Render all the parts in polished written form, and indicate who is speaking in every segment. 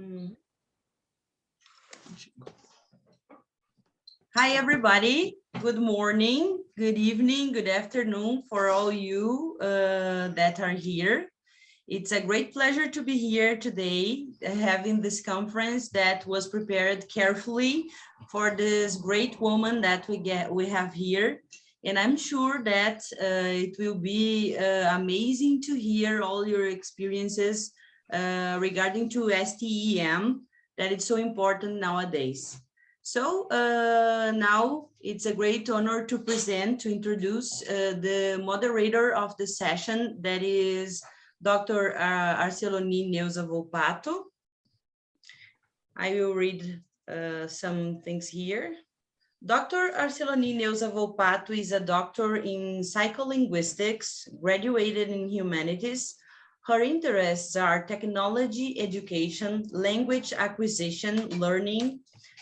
Speaker 1: Mm. Hi, everybody. Good morning, good evening, good afternoon for all you that are here. It's a great pleasure to be here today, having this conference that was prepared carefully for this great woman that we have here. And I'm sure that it will be amazing to hear all your experiences regarding to STEM, that it's so important nowadays. So now it's a great honor to introduce the moderator of the session, that is Dr. Arceloni Neuza Volpato. I will read some things here. Dr. Arceloni Neuza Volpato is a doctor in psycholinguistics, graduated in humanities. Her interests are technology, education, language acquisition, learning,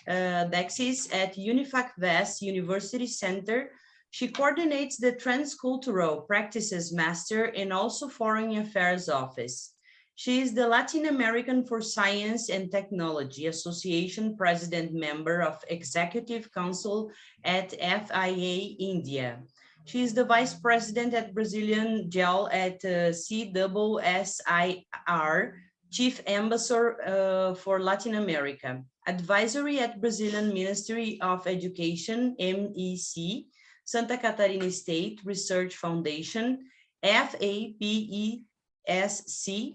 Speaker 1: Dexis at Unifac West University Center. She coordinates the Transcultural Practices Master and also Foreign Affairs Office. She is the Latin American for Science and Technology Association President Member of Executive Council at FIA India. She is the Vice President at Brazilian GEL at CSSIR, Chief Ambassador for Latin America, Advisory at Brazilian Ministry of Education, MEC, Santa Catarina State Research Foundation, FAPESC,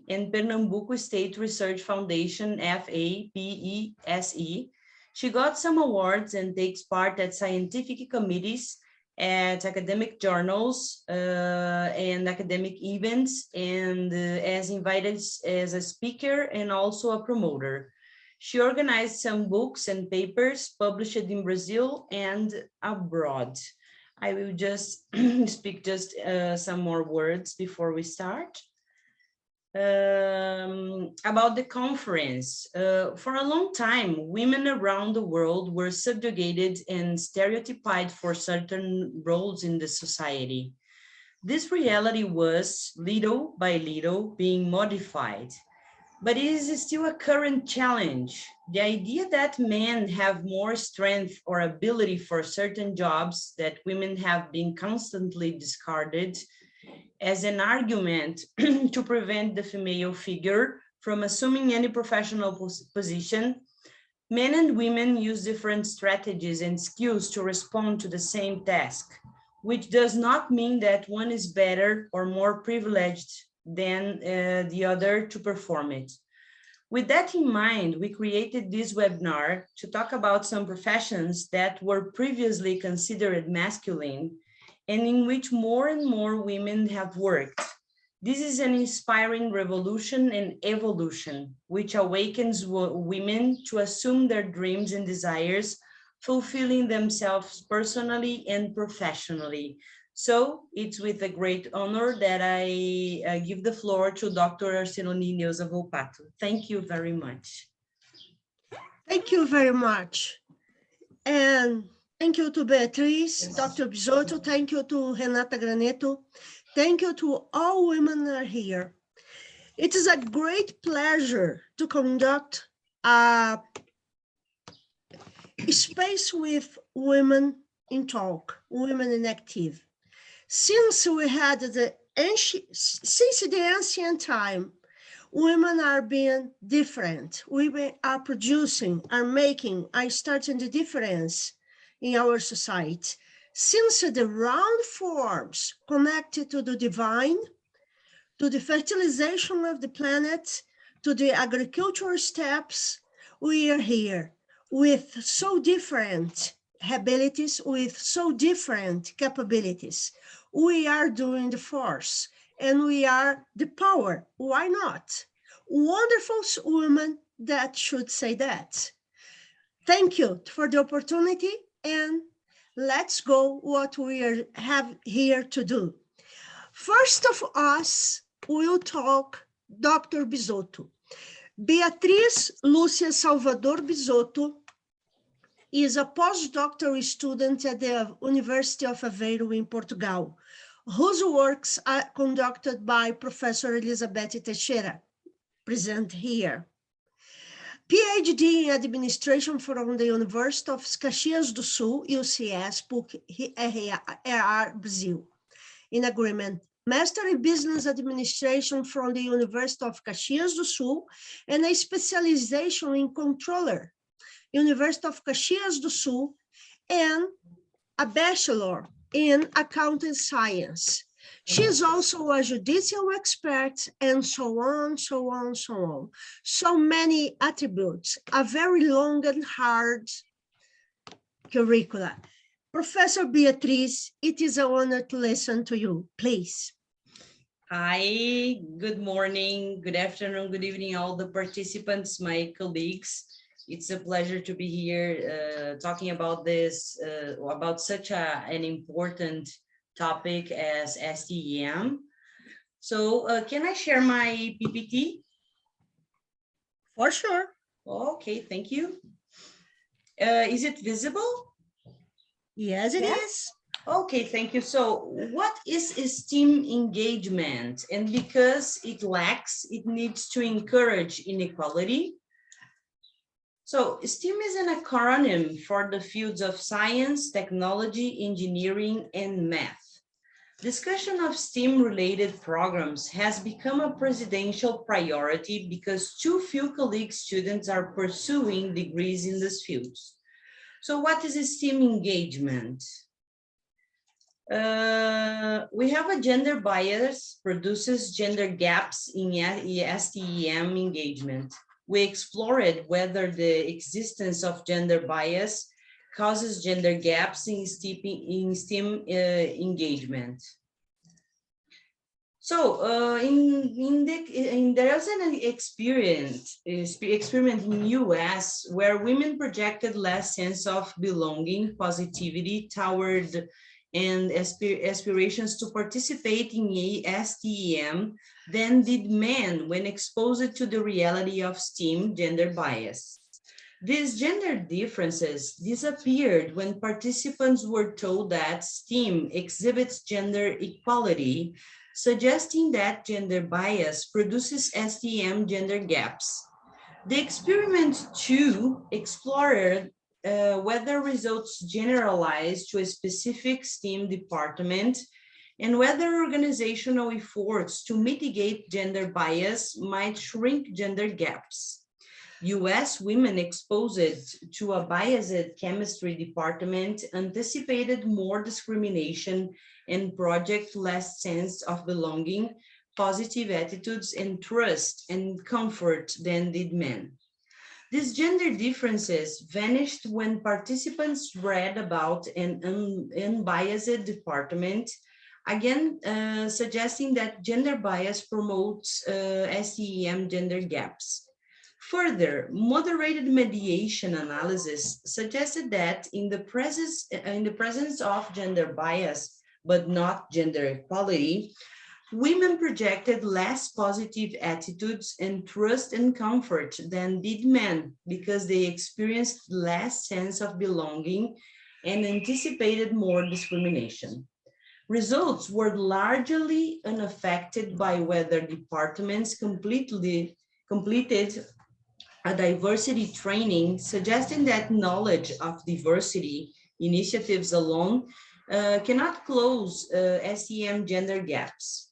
Speaker 1: and Pernambuco State Research Foundation, FAPESE. She got some awards and takes part at scientific committees, at academic journals and academic events, and as invited as a speaker and also a promoter. She organized some books and papers published in Brazil and abroad. I will just speak just some more words before we start. About the conference. For a long time, women around the world were subjugated and stereotyped for certain roles in the society. This reality was, little by little, being modified, but it is still a current challenge. The idea that men have more strength or ability for certain jobs that women have been constantly discarded as an argument to prevent the female figure from assuming any professional position. Men and women use different strategies and skills to respond to the same task, which does not mean that one is better or more privileged than the other to perform it. With that in mind, we created this webinar to talk about some professions that were previously considered masculine and in which more and more women have worked. This is an inspiring revolution and evolution, which awakens women to assume their dreams and desires, fulfilling themselves personally and professionally. So it's with a great honor that I give the floor to Dr. Arceloni Neuza Volpato. Thank you very much.
Speaker 2: Thank you very much. And thank you to Beatriz, Dr. Bisotto, thank you to Renata Graneto, thank you to all women that are here. It is a great pleasure to conduct a space with women in talk, women in active. Since we had since the ancient time, women are being different. Women are producing, are making, are starting the difference in our society. Since the round forms connected to the divine, to the fertilization of the planet, to the agricultural steps, we are here with so different abilities, with so different capabilities. We are doing the force and we are the power. Why not? Wonderful women that should say that. Thank you for the opportunity, and let's go what we have here to do. First of us, we'll talk Dr. Bisotto. Beatriz Lúcia Salvador Bisotto is a postdoctoral student at the University of Aveiro in Portugal, whose works are conducted by Professor Elizabeth Teixeira, present here. PhD in Administration from the University of Caxias do Sul, UCS, PUC-RR, Brazil. In agreement, Master in Business Administration from the University of Caxias do Sul, and a specialization in Controller, University of Caxias do Sul, and a Bachelor in Accounting Science. She is also a judicial expert, and so on, so on, so on. So many attributes, a very long and hard curricula. Professor Beatriz, it is an honor to listen to you, please.
Speaker 1: Hi, good morning, good afternoon, good evening, all the participants, my colleagues. It's a pleasure to be here talking about this, about such an important topic as STEM. So can I share my PPT?
Speaker 2: For sure.
Speaker 1: Okay, thank you. Is it visible?
Speaker 2: Yes, it is.
Speaker 1: Okay, thank you. So what is STEAM engagement? And because it lacks, it needs to encourage inequality. So STEAM is an acronym for the fields of science, technology, engineering, and math. Discussion of STEAM-related programs has become a presidential priority because too few colleague students are pursuing degrees in these fields. So what is STEAM engagement? We have a gender bias produces gender gaps in STEM engagement. We explored whether the existence of gender bias causes gender gaps in STEM engagement. So there was an experiment in US where women projected less sense of belonging, positivity toward and aspirations to participate in STEM than did men when exposed to the reality of STEM gender bias. These gender differences disappeared when participants were told that STEM exhibits gender equality, suggesting that gender bias produces STEM gender gaps. The experiment too explored whether results generalized to a specific STEM department and whether organizational efforts to mitigate gender bias might shrink gender gaps. US women exposed to a biased chemistry department anticipated more discrimination and project less sense of belonging, positive attitudes, and trust and comfort than did men. These gender differences vanished when participants read about an unbiased department, again suggesting that gender bias promotes STEM gender gaps. Further, moderated mediation analysis suggested that in the presence of gender bias, but not gender equality, women projected less positive attitudes and trust and comfort than did men because they experienced less sense of belonging and anticipated more discrimination. Results were largely unaffected by whether departments completed a diversity training, suggesting that knowledge of diversity initiatives alone cannot close STEM gender gaps.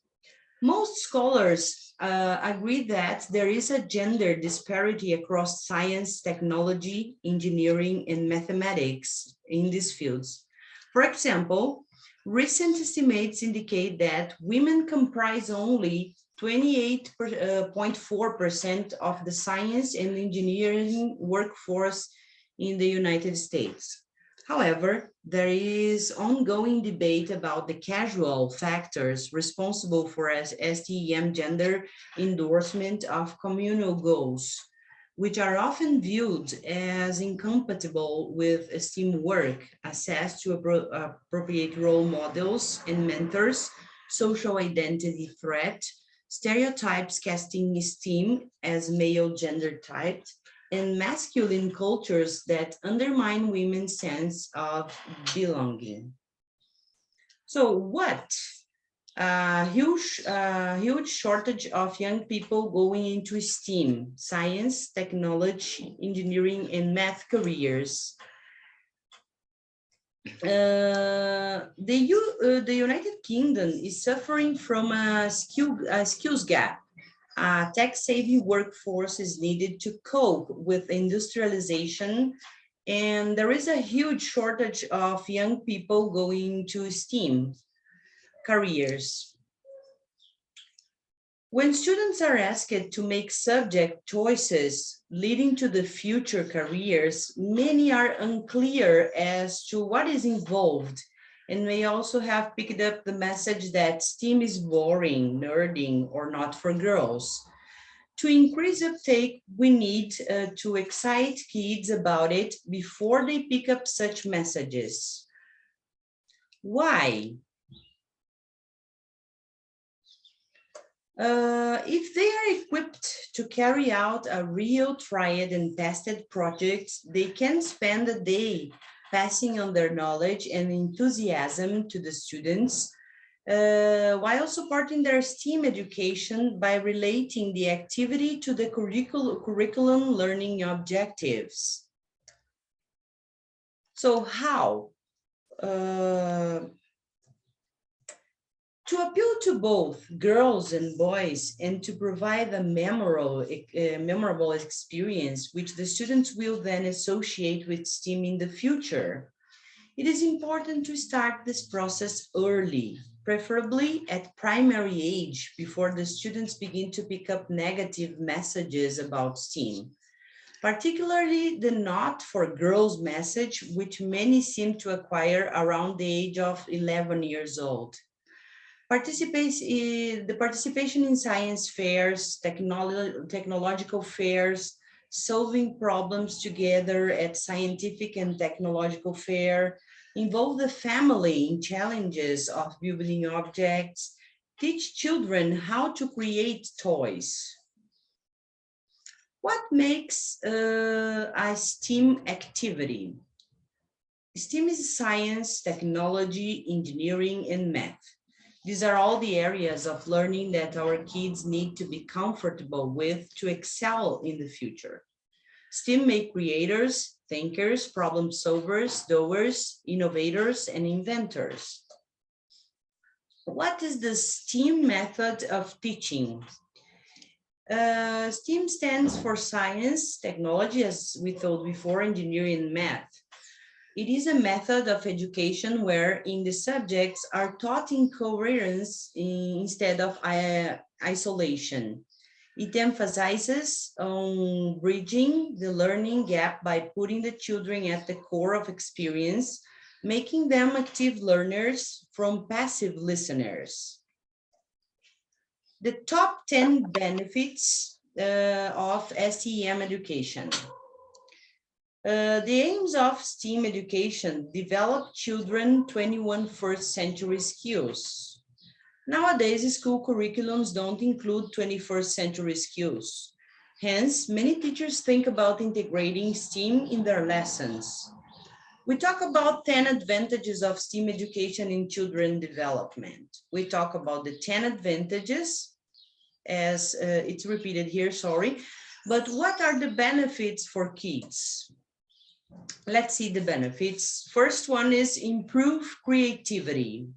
Speaker 1: Most scholars agree that there is a gender disparity across science, technology, engineering, and mathematics in these fields. For example, recent estimates indicate that women comprise only 28.4% of the science and engineering workforce in the United States. However, there is ongoing debate about the causal factors responsible for STEM gender endorsement of communal goals, which are often viewed as incompatible with STEAM work, access to appropriate role models and mentors, social identity threat, stereotypes casting STEAM as male gender typed, and masculine cultures that undermine women's sense of belonging. So what Huge shortage of young people going into STEAM, science, technology, engineering, and math careers. The United Kingdom is suffering from a skills gap. A tech-savvy workforce is needed to cope with industrialization, and there is a huge shortage of young people going to STEAM careers. When students are asked to make subject choices leading to the future careers, many are unclear as to what is involved, and may also have picked up the message that STEAM is boring, nerding, or not for girls. To increase uptake, we need to excite kids about it before they pick up such messages. Why? If they are equipped to carry out a real tried and tested project, they can spend a day passing on their knowledge and enthusiasm to the students, while supporting their STEAM education by relating the activity to the curriculum learning objectives. So how? To appeal to both girls and boys and to provide a memorable experience which the students will then associate with STEAM in the future, it is important to start this process early, preferably at primary age, before the students begin to pick up negative messages about STEAM, particularly the not for girls message, which many seem to acquire around the age of 11 years old. The participation in science fairs, technological fairs, solving problems together at scientific and technological fair, involve the family in challenges of building objects, teach children how to create toys. What makes a STEAM activity? STEAM is science, technology, engineering, and math. These are all the areas of learning that our kids need to be comfortable with to excel in the future. STEAM make creators, thinkers, problem solvers, doers, innovators, and inventors. What is the STEAM method of teaching? STEAM stands for science, technology, as we told before, engineering, and math. It is a method of education wherein the subjects are taught in coherence instead of isolation. It emphasizes on bridging the learning gap by putting the children at the core of experience, making them active learners from passive listeners. The top 10 benefits of STEM education. The aims of STEAM education: develop children 21st century skills. Nowadays, school curriculums don't include 21st century skills. Hence, many teachers think about integrating STEAM in their lessons. We talk about 10 advantages of STEAM education in children development. We talk about the 10 advantages, as it's repeated here, sorry. But what are the benefits for kids? Let's see the benefits. First one is improve creativity.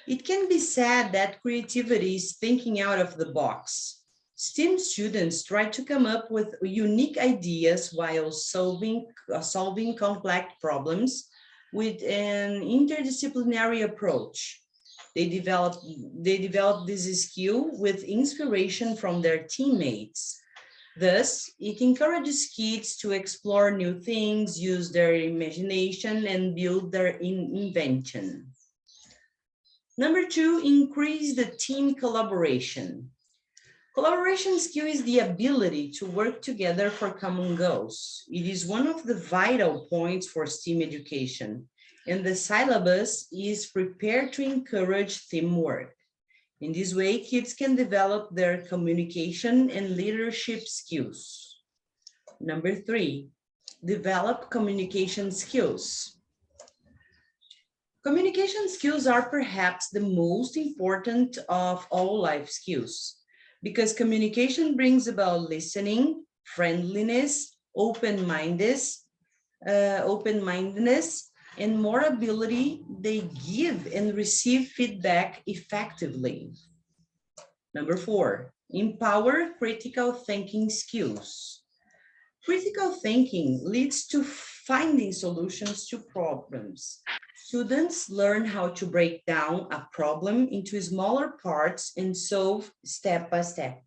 Speaker 1: It can be said that creativity is thinking out of the box. STEAM students try to come up with unique ideas while solving complex problems with an interdisciplinary approach. They develop this skill with inspiration from their teammates. Thus, it encourages kids to explore new things, use their imagination, and build their invention. Number two, increase the team collaboration. Collaboration skill is the ability to work together for common goals. It is one of the vital points for STEAM education, and the syllabus is prepared to encourage teamwork. In this way, kids can develop their communication and leadership skills. Number three, develop communication skills. Communication skills are perhaps the most important of all life skills because communication brings about listening, friendliness, open-mindedness, and more ability they give and receive feedback effectively. Number 4, empower critical thinking skills. Critical thinking leads to finding solutions to problems. Students learn how to break down a problem into smaller parts and solve step by step.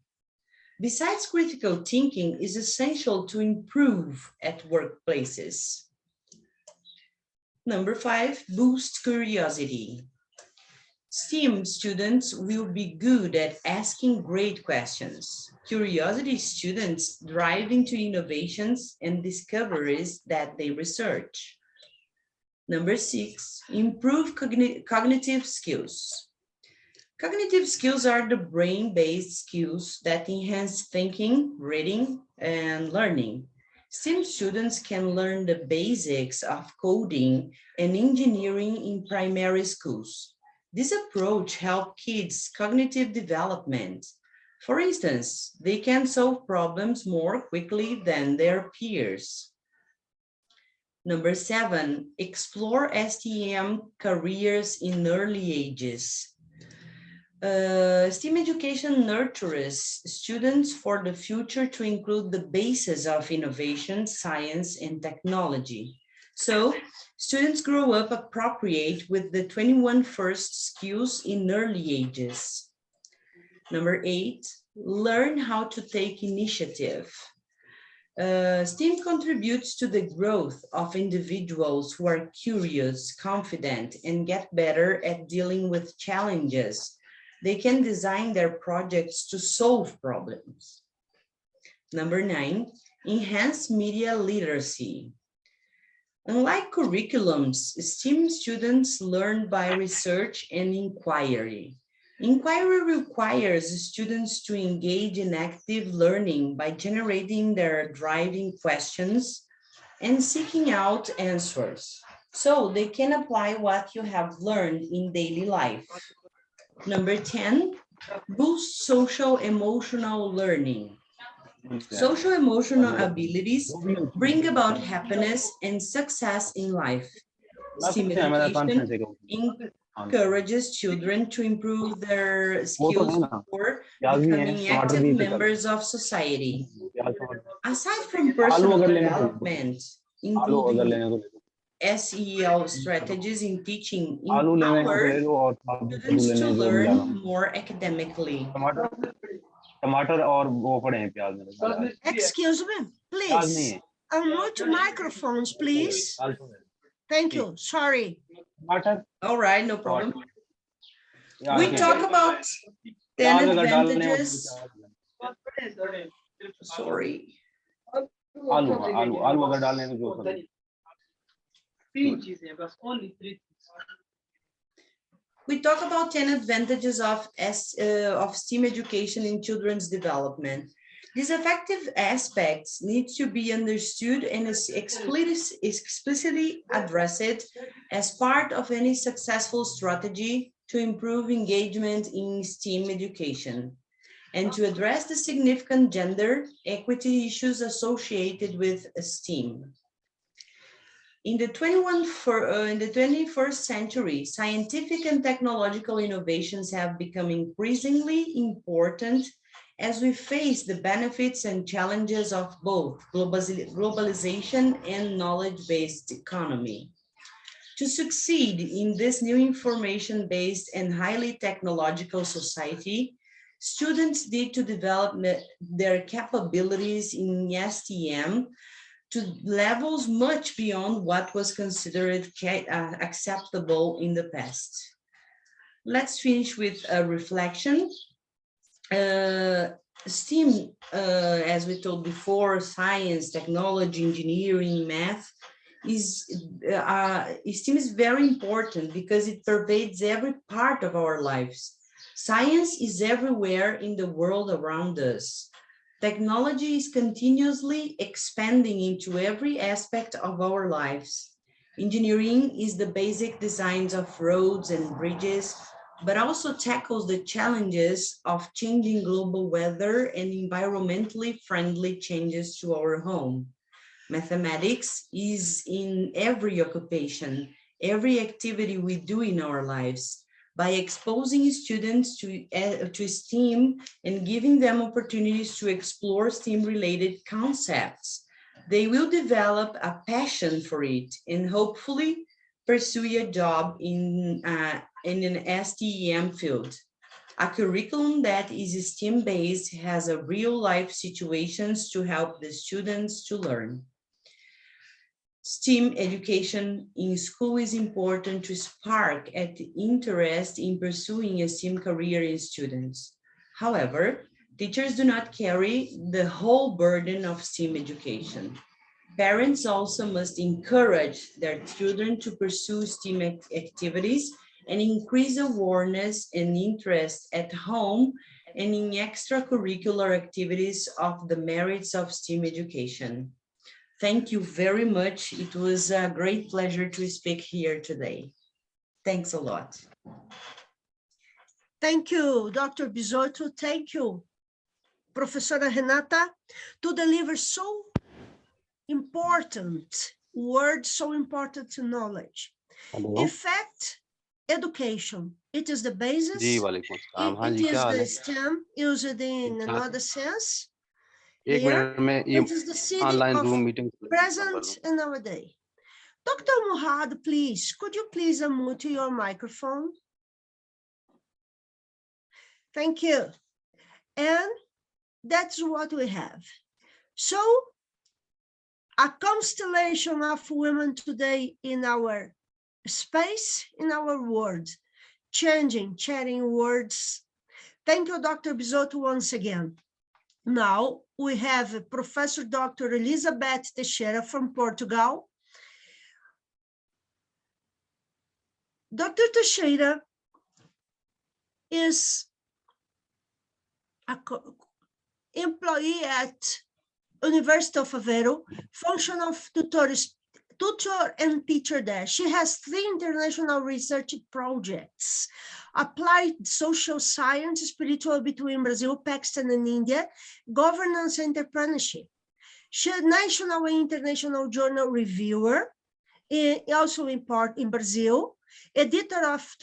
Speaker 1: Besides, critical thinking is essential to improve at workplaces. Number 5, boost curiosity. STEAM students will be good at asking great questions. Curiosity students drive into innovations and discoveries that they research. Number 6, improve cognitive skills. Cognitive skills are the brain-based skills that enhance thinking, reading, and learning. STEM students can learn the basics of coding and engineering in primary schools. This approach helps kids' cognitive development. For instance, they can solve problems more quickly than their peers. Number 7, explore STEM careers in early ages. STEAM education nurtures students for the future to include the basis of innovation, science, and technology. So, students grow up appropriate with the 21 first skills in early ages. Number 8, learn how to take initiative. STEAM contributes to the growth of individuals who are curious, confident, and get better at dealing with challenges. They can design their projects to solve problems. Number 9, enhance media literacy. Unlike curriculums, STEAM students learn by research and inquiry. Inquiry requires students to engage in active learning by generating their driving questions and seeking out answers, so they can apply what you have learned in daily life. Number 10, boost social emotional learning. Social emotional abilities bring about happiness and success in life. STEAM education encourages children to improve their skills for becoming active members of society. Aside from personal development, including SEL strategies in teaching, empower students to learn more academically.
Speaker 3: टमाटर और वो पड़े हैं प्याज में
Speaker 2: Excuse me, please. Unmute microphones, please. Thank you. Sorry.
Speaker 3: टमाटर
Speaker 1: All right, no problem. We talk about 10 advantages. Sorry.
Speaker 3: आलू आलू आलू अगर डालने तो जो कर
Speaker 4: तीन चीजें हैं बस only 3 things.
Speaker 1: We talk about 10 advantages of STEAM education in children's development. These effective aspects need to be understood and explicitly addressed as part of any successful strategy to improve engagement in STEAM education and to address the significant gender equity issues associated with STEAM. In the 21st century, scientific and technological innovations have become increasingly important as we face the benefits and challenges of both globalization and knowledge-based economy. To succeed in this new information-based and highly technological society, students need to develop their capabilities in STEM to levels much beyond what was considered acceptable in the past. Let's finish with a reflection. STEAM, as we told before, science, technology, engineering, math, STEAM is very important because it pervades every part of our lives. Science is everywhere in the world around us. Technology is continuously expanding into every aspect of our lives. Engineering is the basic designs of roads and bridges, but also tackles the challenges of changing global weather and environmentally friendly changes to our home. Mathematics is in every occupation, every activity we do in our lives. By exposing students to STEAM and giving them opportunities to explore STEAM-related concepts, they will develop a passion for it and hopefully pursue a job in an STEM field. A curriculum that is STEAM-based has a real-life situations to help the students to learn. STEAM education in school is important to spark at interest in pursuing a STEAM career in students. However, teachers do not carry the whole burden of STEAM education. Parents also must encourage their children to pursue STEAM activities and increase awareness and interest at home and in extracurricular activities of the merits of STEAM education. Thank you very much. It was a great pleasure to speak here today. Thanks a lot.
Speaker 2: Thank you, Dr. Bisotto. Thank you, Professora Renata, to deliver so important words, so important knowledge.
Speaker 5: Hello
Speaker 2: In fact, education, it is the basis.
Speaker 5: जी वालेकुम अस्सलाम हाँ
Speaker 2: It
Speaker 5: जी क्या
Speaker 2: is
Speaker 5: hall
Speaker 2: the
Speaker 5: है
Speaker 2: STEM used in
Speaker 5: ठीक ठाक
Speaker 2: another sense.
Speaker 5: एक
Speaker 2: Here,
Speaker 5: minute में ये
Speaker 2: it is the city
Speaker 5: online
Speaker 2: of
Speaker 5: room meeting कर
Speaker 2: present
Speaker 5: लूँ
Speaker 2: and nowadays. Dr. Muhad, please, could you please unmute your microphone? Thank you. And that's what we have. So, a constellation of women today in our space, in our world, sharing words. Thank you, Dr. Bisotto, once again. Now, we have Professor Dr. Elizabeth Teixeira from Portugal. Dr. Teixeira is an employee at University of Aveiro, functional tutor and teacher there. She has 3 international research projects: applied social science, spiritual between Brazil, Pakistan, and India, governance, entrepreneurship. She's a national and international journal reviewer, also in Brazil, editor of,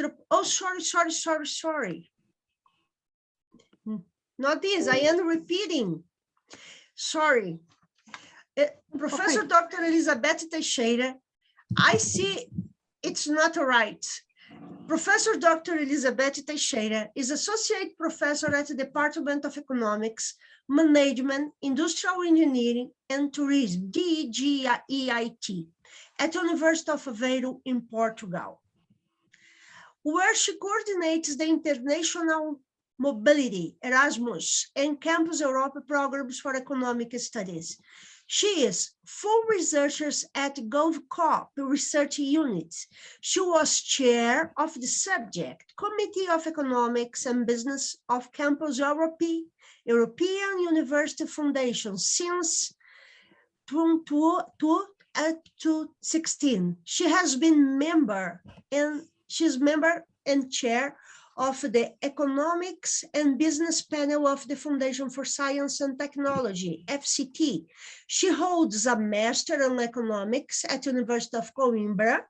Speaker 2: sorry. Not this, I am repeating. Sorry. Professor Dr. Elizabeth Teixeira, I see it's not right. Professor Dr. Elizabeth Teixeira is Associate Professor at the Department of Economics, Management, Industrial Engineering, and Tourism, DGEIT, at University of Aveiro in Portugal, where she coordinates the international mobility, Erasmus, and Campus Europe programs for economic studies. She is full researcher at GovCop Research Unit. She was chair of the subject Committee of Economics and Business of Campus Europe, European University Foundation since 2016. She has been member and chair of the Economics and Business Panel of the Foundation for Science and Technology, FCT. She holds a Master in Economics at University of Coimbra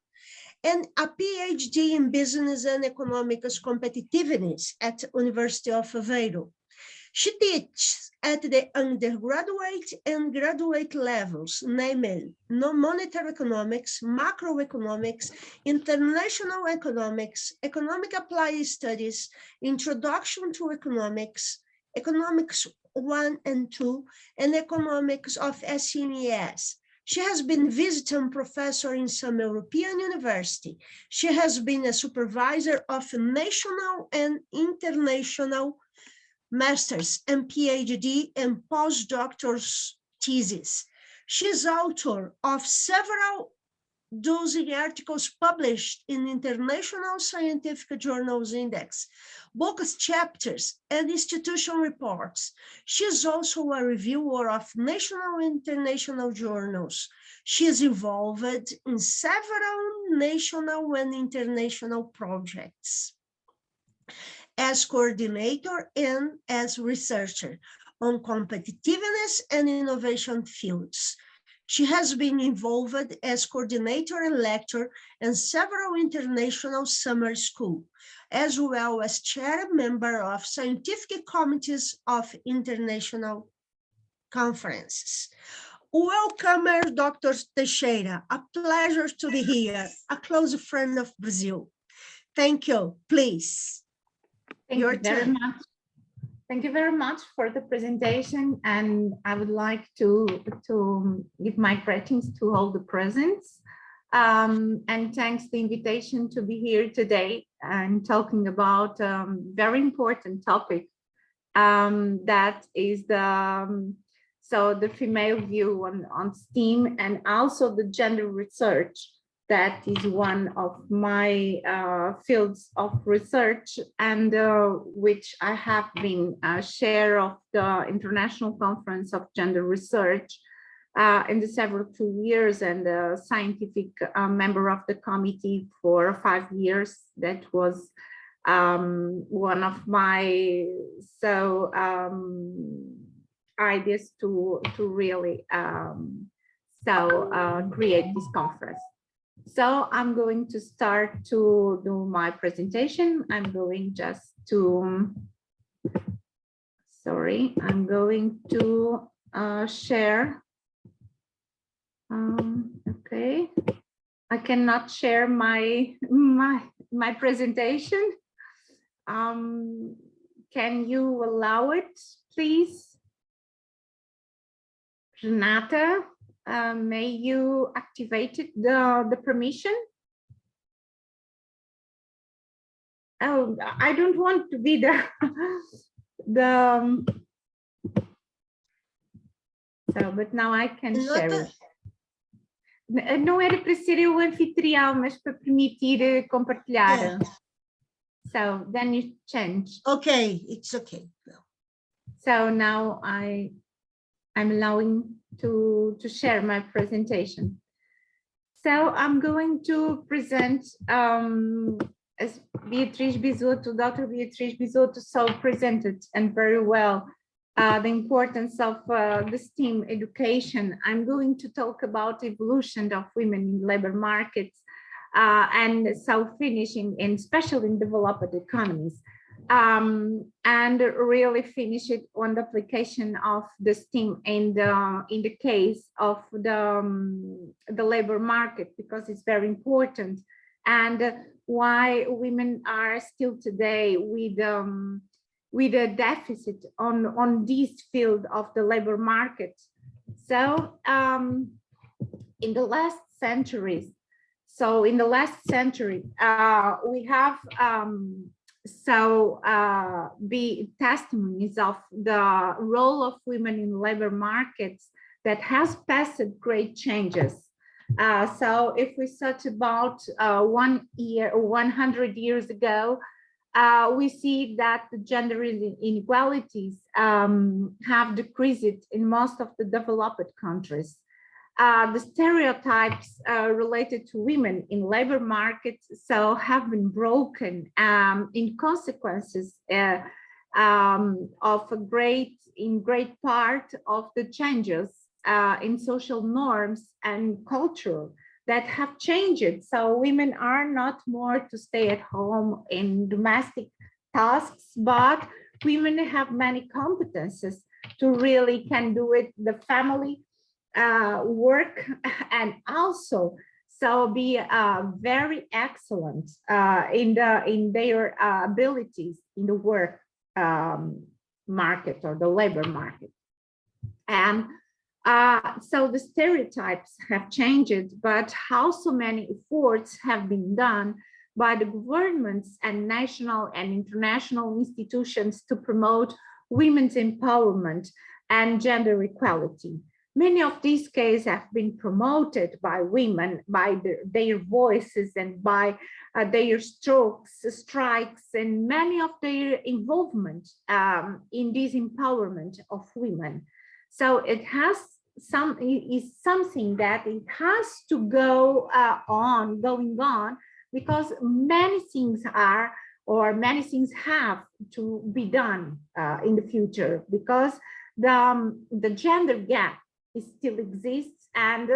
Speaker 2: and a PhD in Business and Economics Competitiveness at University of Aveiro. She teaches at the undergraduate and graduate levels, namely non-monetary economics, macroeconomics, international economics, economic applied studies, introduction to economics, economics 1 and 2, and economics of SMEs. She has been visiting professor in some European university. She has been a supervisor of national and international master's and PhD and postdoctoral theses. She's author of several those articles published in International Scientific Journals Index, books, chapters, and institutional reports. She is also a reviewer of national and international journals. She is involved in several national and international projects as coordinator and as researcher on competitiveness and innovation fields. She has been involved as coordinator and lecturer in several international summer schools, as well as chair member of scientific committees of international conferences. Welcome, Dr. Teixeira. A pleasure to be here, a close friend of Brazil. Thank you. Please.
Speaker 6: Thank you very much. Thank you very much for the presentation, and I would like to give my greetings to all the presents, and thanks the invitation to be here today and talking about very important topic that is the female view on STEAM and also the gender research. That is one of my fields of research, and which I have been a chair of the International Conference of Gender Research in the several 2 years, and a scientific member of the committee for 5 years. That was one of my ideas to really create this conference. So I'm going to start to do my presentation. I'm going just to, I'm going to share. Okay, I cannot share my presentation. Can you allow it, please? Renata? May you activate the permission? Oh, I don't want to be but now I can share it. Não era para ser eu anfitrião, mas para permitir compartilhar.
Speaker 2: Yeah.
Speaker 6: So then you change.
Speaker 2: Okay, it's okay.
Speaker 6: So now I'm allowing to share my presentation. So I'm going to present as Beatriz Bisotto, Dr. Beatriz Bisotto so presented and very well the importance of the STEAM education. I'm going to talk about evolution of women in labor markets and finishing, and especially in developed economies. And really finish it on the application of the STEAM in the case of the labor market, because it's very important, and why women are still today with a deficit on this field of the labor market. So in the last centuries, we have be testimonies of the role of women in labor markets that has passed great changes. So if we search about 100 years ago, we see that the gender inequalities have decreased in most of the developed countries. The stereotypes related to women in labor markets have been broken in consequences of great part of the changes in social norms and culture that have changed. So women are not more to stay at home in domestic tasks, but women have many competences to really can do it, the family work, and also be very excellent in their abilities in the work market or the labor market. And so the stereotypes have changed, but how so many efforts have been done by the governments and national and international institutions to promote women's empowerment and gender equality. Many of these cases have been promoted by women, by their voices and by their strikes, and many of their involvement in this empowerment of women. So it is something that it has to go going on, because many things have to be done in the future, because the gender gap still exists and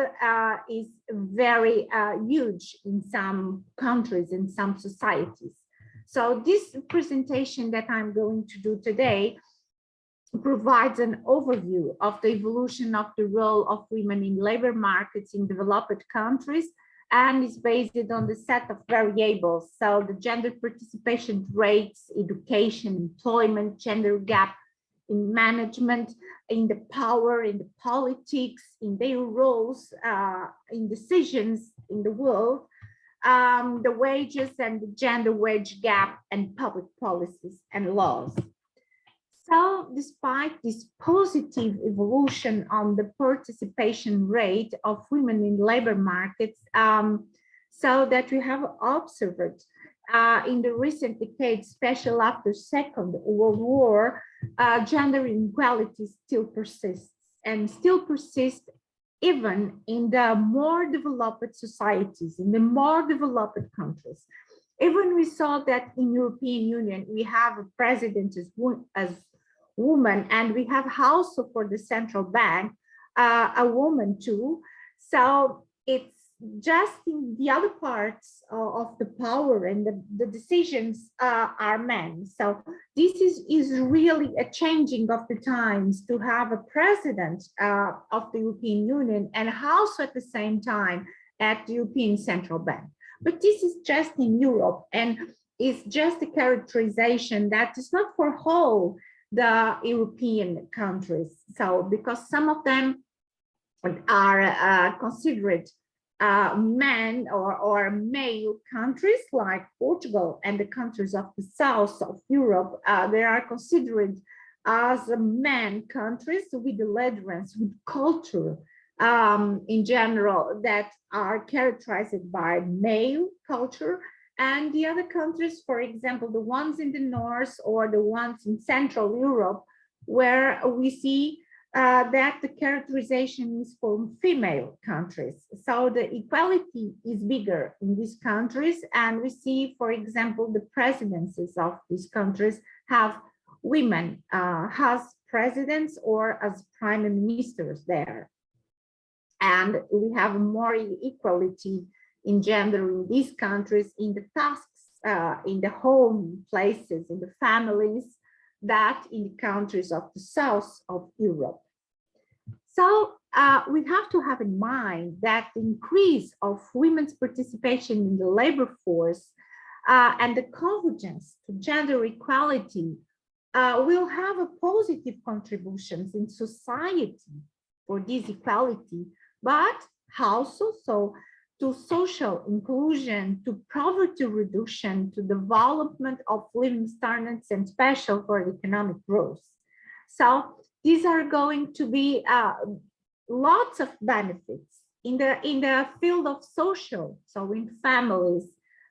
Speaker 6: is very huge in some countries, in some societies. So this presentation that I'm going to do today provides an overview of the evolution of the role of women in labor markets in developed countries, and is based on the set of variables. So the gender participation rates, education, employment, gender gap in management, in the power, in the politics, in their roles, in decisions in the world, the wages and the gender wage gap, and public policies and laws. So despite this positive evolution on the participation rate of women in labor markets, so that we have observed in the recent decades, especially after Second World War, gender inequality still persists, and still persists even in the more developed societies, in the more developed countries. Even we saw that in European Union, we have a president as woman, and we have also for the central bank a woman too. So it's just in the other parts of the power and the decisions are men. So this is really a changing of the times to have a president of the European Union, and also at the same time at the European Central Bank. But this is just in Europe, and it's just a characterization that is not for whole the European countries. So because some of them are considered men or male countries, like Portugal and the countries of the south of Europe, they are considered as men countries with the adherence, with culture in general that are characterized by male culture. And the other countries, for example, the ones in the north or the ones in Central Europe, where we see that the characterization is for female countries. So the equality is bigger in these countries, and we see, for example, the presidencies of these countries have women as presidents or as prime ministers there. And we have more equality in gender in these countries, in the tasks, in the home places, in the families, that in the countries of the south of Europe. So we have to have in mind that the increase of women's participation in the labor force and the convergence to gender equality will have a positive contributions in society for this equality, but also so to social inclusion, to poverty reduction, to development of living standards, and special for economic growth. So these are going to be lots of benefits in the field of social, so in families,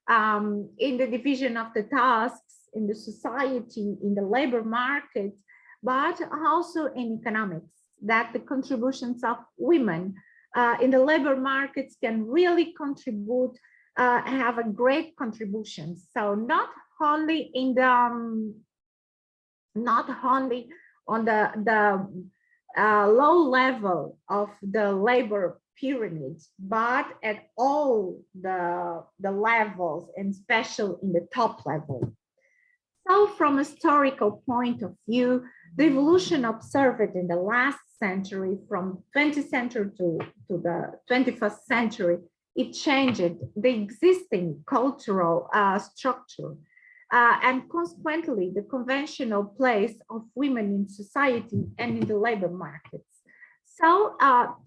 Speaker 6: in the division of the tasks, in the society, in the labor market, but also in economics, that the contributions of women in the labor markets can really contribute, have a great contribution. So not only in the, not only on the low level of the labor pyramid, but at all the levels, and especially in the top level. So from a historical point of view, the evolution observed in the last century, from 20th century to the 21st century, it changed the existing cultural structure and consequently the conventional place of women in society and in the labor markets. So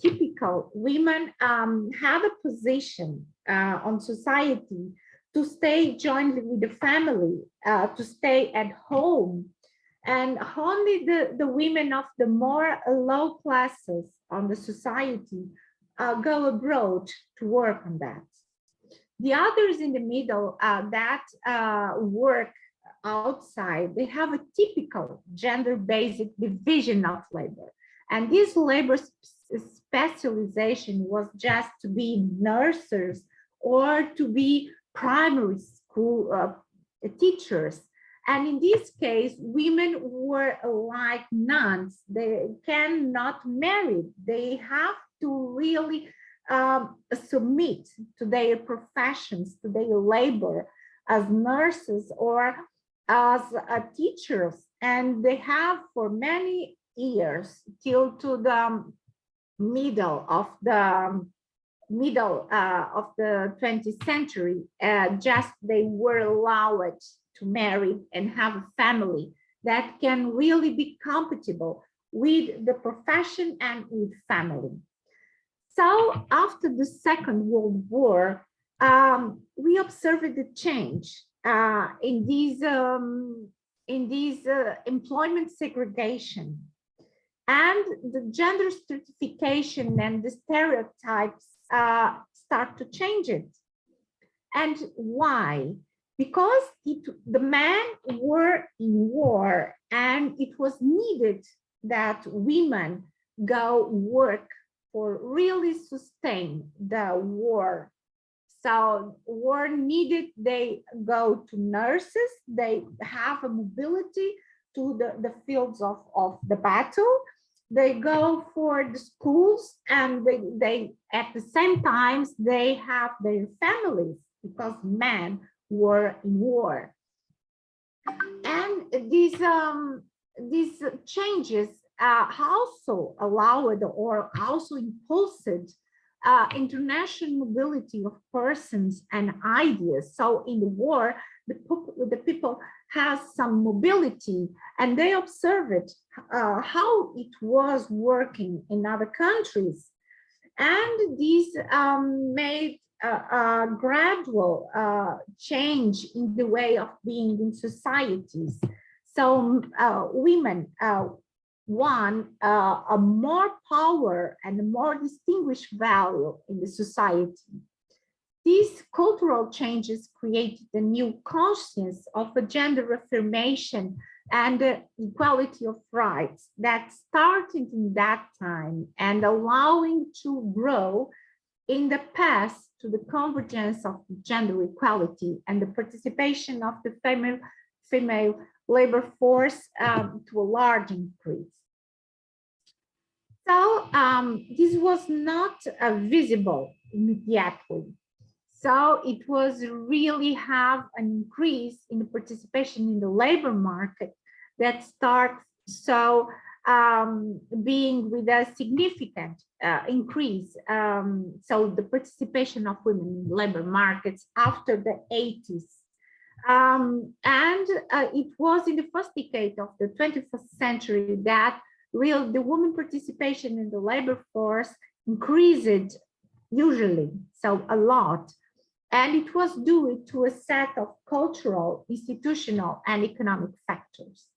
Speaker 6: typical women have a position on society to stay jointly with the family, to stay at home. And only the women of the more low classes on the society go abroad to work on that. The others in the middle that work outside, they have a typical gender-based division of labor. And this labor specialization was just to be nurses or to be primary school teachers. And in this case, women were like nuns. They cannot marry. They have to really submit to their professions, to their labor as nurses or as teachers. And they have for many years till to the middle of the 20th century, just they were allowed to marry and have a family that can really be compatible with the profession and with family. So after the Second World War, we observed a change in these employment segregation, and the gender stratification and the stereotypes start to change it. And why? Because the men were in war, and it was needed that women go work for really sustain the war. So war needed, they go to nurses, they have a mobility to the fields of the battle. They go for the schools, and they at the same time, they have their families because men were in war. And these changes also allowed or also impulsed international mobility of persons and ideas. So in the war, the people has some mobility, and they observed how it was working in other countries. And these made a gradual change in the way of being in societies. So women won a more power and a more distinguished value in the society. These cultural changes created a new consciousness of a gender affirmation and equality of rights that started in that time and allowing to grow in the past to the convergence of gender equality and the participation of the female labor force to a large increase. So this was not visible immediately. So it was really have an increase in the participation in the labor market that starts so being with a significant increase. So the participation of women in labor markets after the 80s. It was in the first decade of the 21st century that the women participation in the labor force increased usually, so a lot. And it was due to a set of cultural, institutional, and economic factors.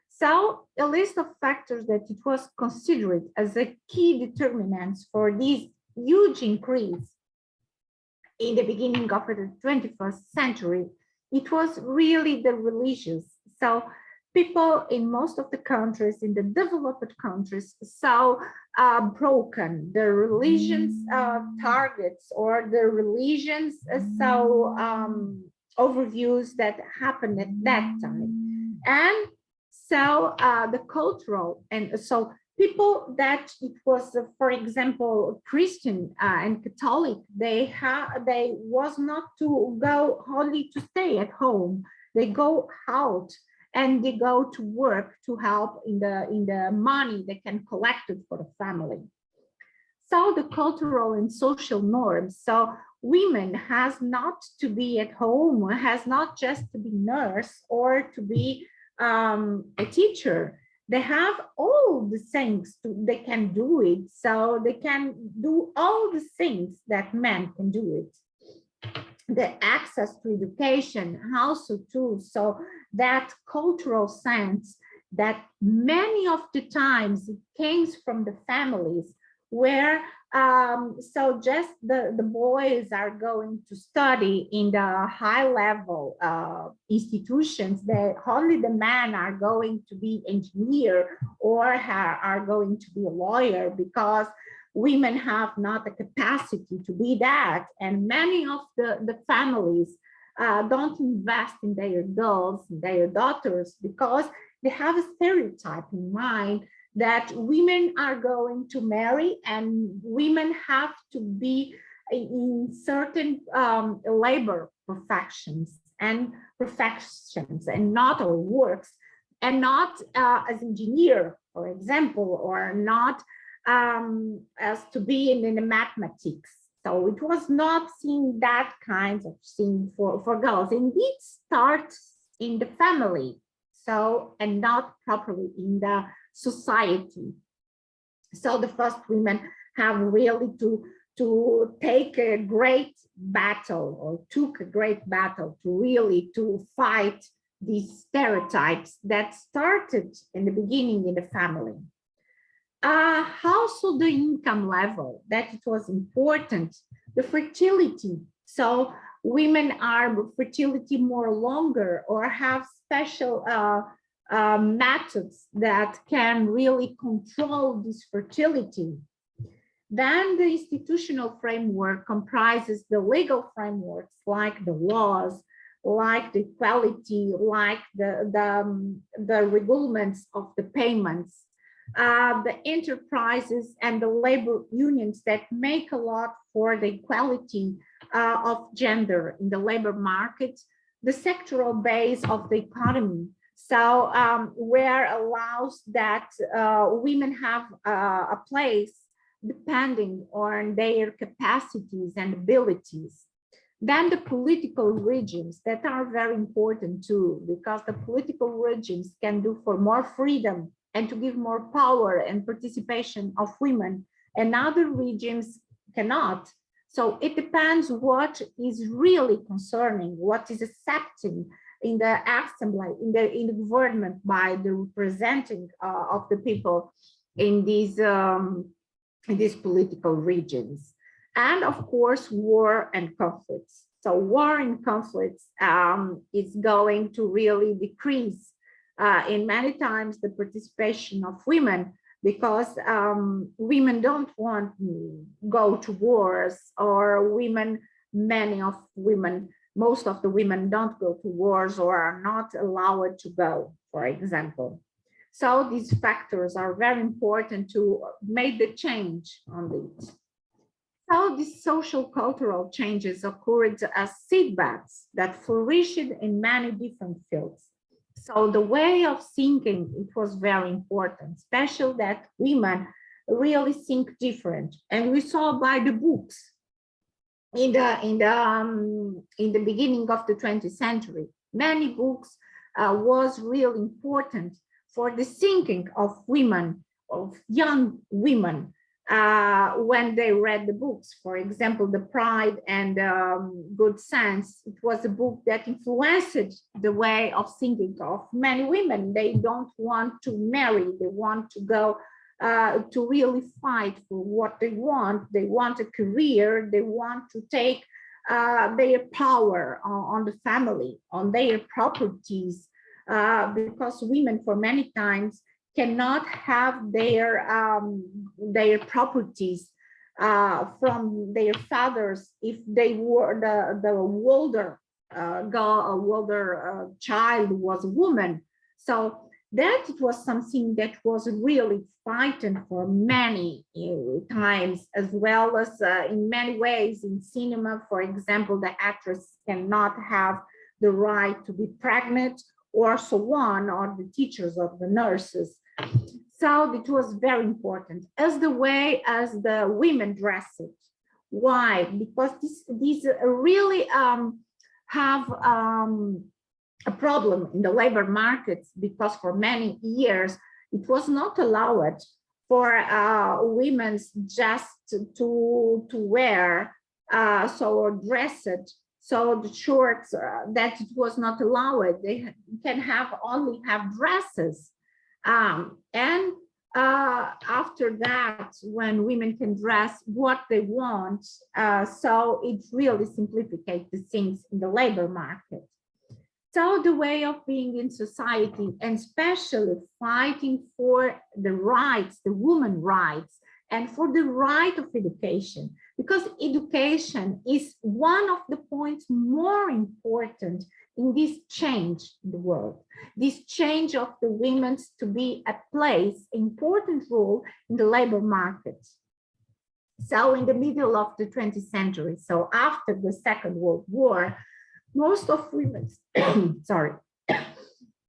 Speaker 6: So a list of factors that it was considered as a key determinants for this huge increase in the beginning of the 21st century, it was really the religious. So people in most of the countries, in the developed countries, saw broken the religion's targets or the religion's overviews that happened at that time. And so the cultural, and so people that it was, for example, Christian and Catholic, they was not to go only to stay at home. They go out and they go to work to help in the money they can collect it for the family. So the cultural and social norms. So women has not to be at home, has not just to be nurse or to be a teacher. They have all the things they can do it. So they can do all the things that men can do it. The access to education also too. So that cultural sense that many of the times it came from the families where so just the boys are going to study in the high level institutions, that only the men are going to be engineer or are going to be a lawyer, because women have not the capacity to be that. And many of the families don't invest in their girls, their daughters, because they have a stereotype in mind that women are going to marry and women have to be in certain labor professions and not all works, and not as engineer, for example, or not as to be in the mathematics. So it was not seen that kind of thing for girls. Indeed, starts in the family, so, and not properly in the society. So the first women have really to take a great battle, or took a great battle to really to fight these stereotypes that started in the beginning in the family. Also the income level, that it was important, the fertility. So women are fertility more longer, or have special methods that can really control this fertility. Then the institutional framework comprises the legal frameworks, like the laws, like the equality, like the regulations of the payments, the enterprises and the labor unions that make a lot for the equality of gender in the labor market, the sectoral base of the economy. So where allows that women have a place depending on their capacities and abilities. Then the political regimes that are very important too, because the political regimes can do for more freedom and to give more power and participation of women, and other regimes cannot. So it depends what is really concerning, what is accepting in the assembly, in the government, by the representing of the people in these political regions. And of course, war and conflicts. So war and conflicts is going to really decrease in many times the participation of women, because women don't want to go to wars, or women, most of the women don't go to wars or are not allowed to go, for example. So these factors are very important to make the change on it. So these social cultural changes occurred as seedbeds that flourished in many different fields. So the way of thinking, it was very important, especially that women really think different. And we saw by the books in the beginning of the 20th century, many books was really important for the thinking of women, of young women, when they read the books. For example, The Pride and Good Sense, it was a book that influenced the way of thinking of many women. They don't want to marry, they want to go to really fight for what they want a career, they want to take their power on the family, on their properties, because women for many times cannot have their properties from their fathers if they were the older child was a woman. So that it was something that was really fighting for many times, as well as in many ways in cinema. For example, the actress cannot have the right to be pregnant, or so on, or the teachers or the nurses. So it was very important, as the way as the women dressed. Why? Because these really have a problem in the labor markets, because for many years it was not allowed for women just to wear or dress it. So the shorts, that it was not allowed. They can only have dresses. And after that, when women can dress what they want, so it really simplifies the things in the labor market. So the way of being in society, and especially fighting for the rights, the women's rights, and for the right of education, because education is one of the points more important in this change in the world, this change of the women to be a place, important role in the labor market. So in the middle of the 20th century, so after the Second World War, most of women's,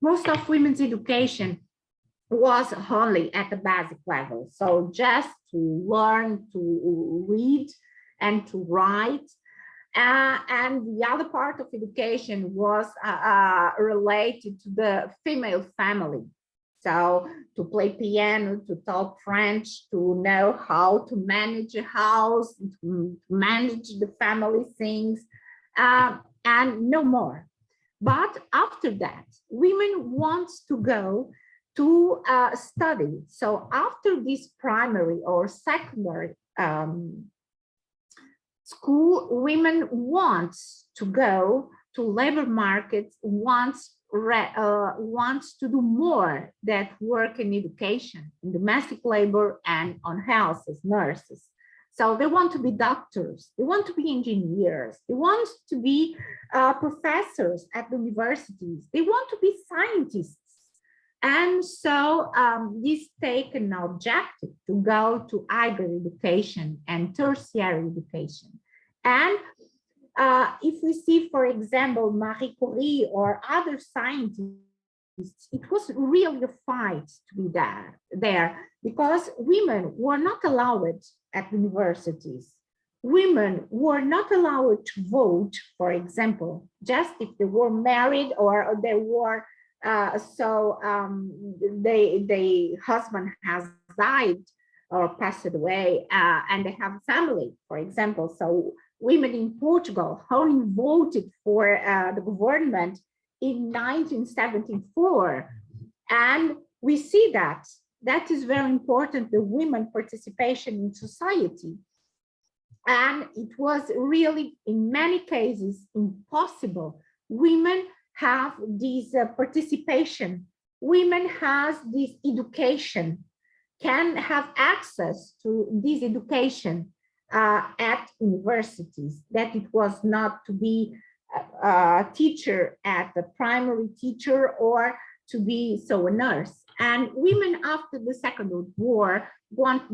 Speaker 6: most of women's education was only at the basic level. So just to learn to read and to write. And the other part of education was related to the female family. So to play piano, to talk French, to know how to manage a house, to manage the family things, and no more. But after that, women want to go to study. So after this primary or secondary school, women want to go to labor markets, wants to do more that work in education, in domestic labor, and on houses, nurses. So they want to be doctors, they want to be engineers, they want to be professors at the universities, they want to be scientists. And so this take an objective to go to higher education and tertiary education. And if we see, for example, Marie Curie or other scientists, it was really a fight to be there because women were not allowed at universities. Women were not allowed to vote, for example, just if they were married or they were the husband has died or passed away, and they have a family, for example. So women in Portugal only voted for the government in 1974, and we see that is very important, the women participation in society. And it was really, in many cases, impossible. Women have this participation, women has this education, can have access to this education at universities, that it was not to be a teacher at the primary teacher or to be a nurse. And women after the Second World War want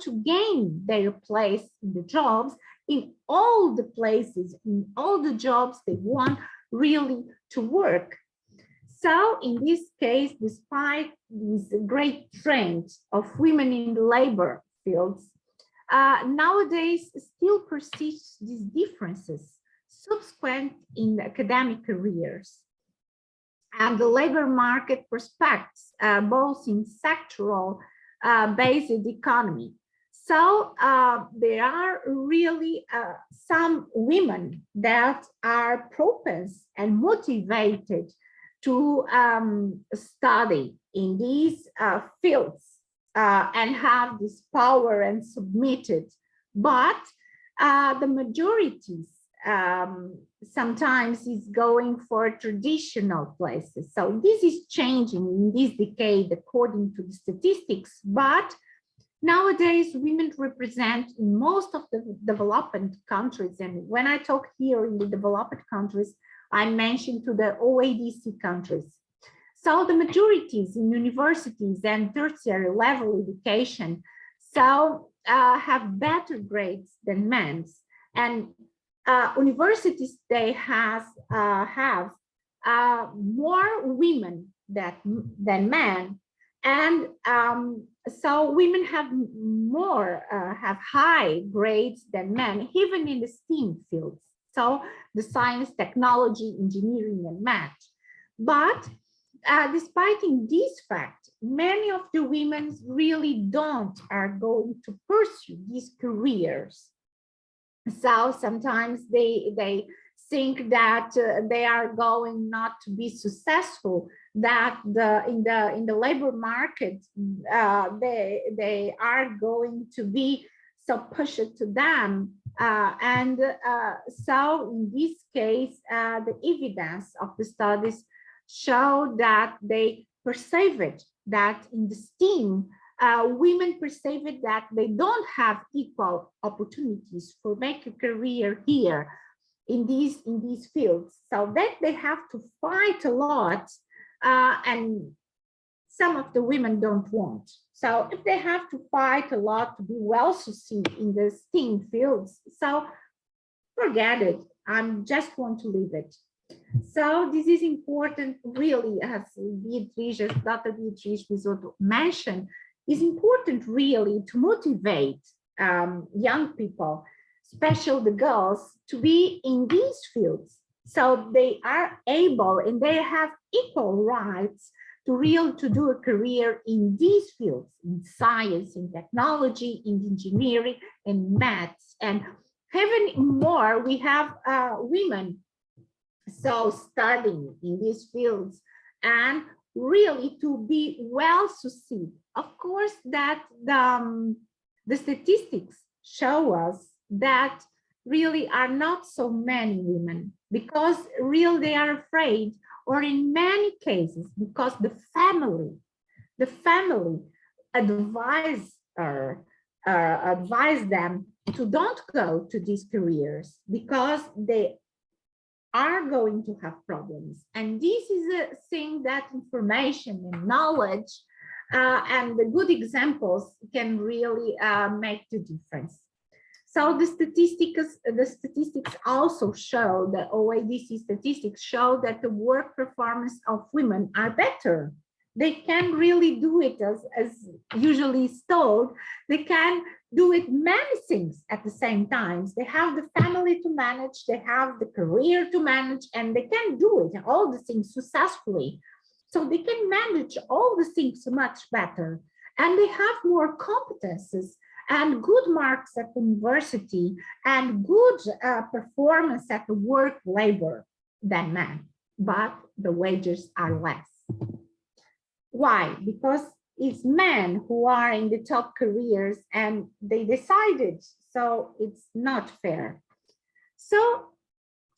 Speaker 6: to gain their place in the jobs, in all the places, in all the jobs they want really to work. So in this case, despite these great trends of women in the labor fields, nowadays still persists these differences subsequent in academic careers. And the labor market prospects both in sectoral based economy. So there are really some women that are propense and motivated to study in these fields and have this power and submitted. But the majorities sometimes is going for traditional places. So this is changing in this decade according to the statistics, but nowadays women represent in most of the developing countries. And when I talk here in the developed countries, I mentioned to the OADC countries. So the majorities in universities and tertiary level education have better grades than men's. And universities, they have more women than men, and so women have high grades than men, even in the STEAM fields. So the science, technology, engineering, and math. But despite in this fact, many of the women really are going to pursue these careers. So sometimes they think that they are going not to be successful that in the labor market they are going to be so pushed to them, so in this case the evidence of the studies show that they perceive it that in the STEAM women perceive it that they don't have equal opportunities for make a career here in these fields, so that they have to fight a lot, and some of the women don't want. So if they have to fight a lot to be well succeeded in the STEAM fields, so forget it. I just want to leave it. So this is important, really, as Dr. Beatrice Bisotto mentioned, is important really to motivate young people, especially the girls, to be in these fields. So they are able and they have equal rights to do a career in these fields, in science, in technology, in engineering, in maths. And even more, we have women so studying in these fields and really to be well succeeded. Of course, that the statistics show us that really are not so many women, because really they are afraid, or in many cases because the family advise them to don't go to these careers because they are going to have problems. And this is a thing that information and knowledge and the good examples can really make the difference. So the statistics also show that OECD statistics show that the work performance of women are better. They can really do it as usually is told. They can do it many things at the same time. They have the family to manage, they have the career to manage, and they can do it, all the things successfully. So they can manage all the things much better. And they have more competences and good marks at university and good performance at the work labor than men, but the wages are less. Why? Because it's men who are in the top careers and they decided, so it's not fair. So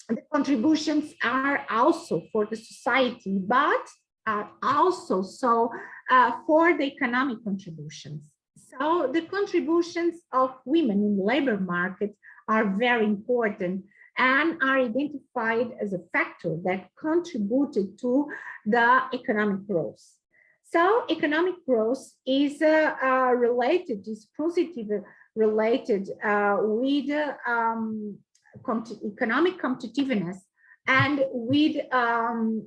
Speaker 6: the contributions are also for the society, but are also so for the economic contributions. So the contributions of women in the labor market are very important and are identified as a factor that contributed to the economic growth. So economic growth is related, is positively related with economic competitiveness and with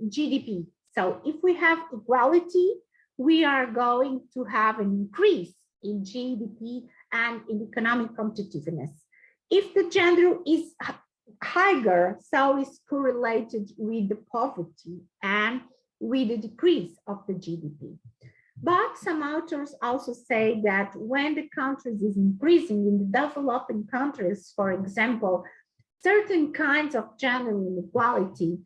Speaker 6: GDP. So if we have equality, we are going to have an increase in GDP and in economic competitiveness. If the gender is higher, so it's correlated with the poverty and with the decrease of the GDP. But some authors also say that when the countries is increasing in the developing countries, for example, certain kinds of gender inequality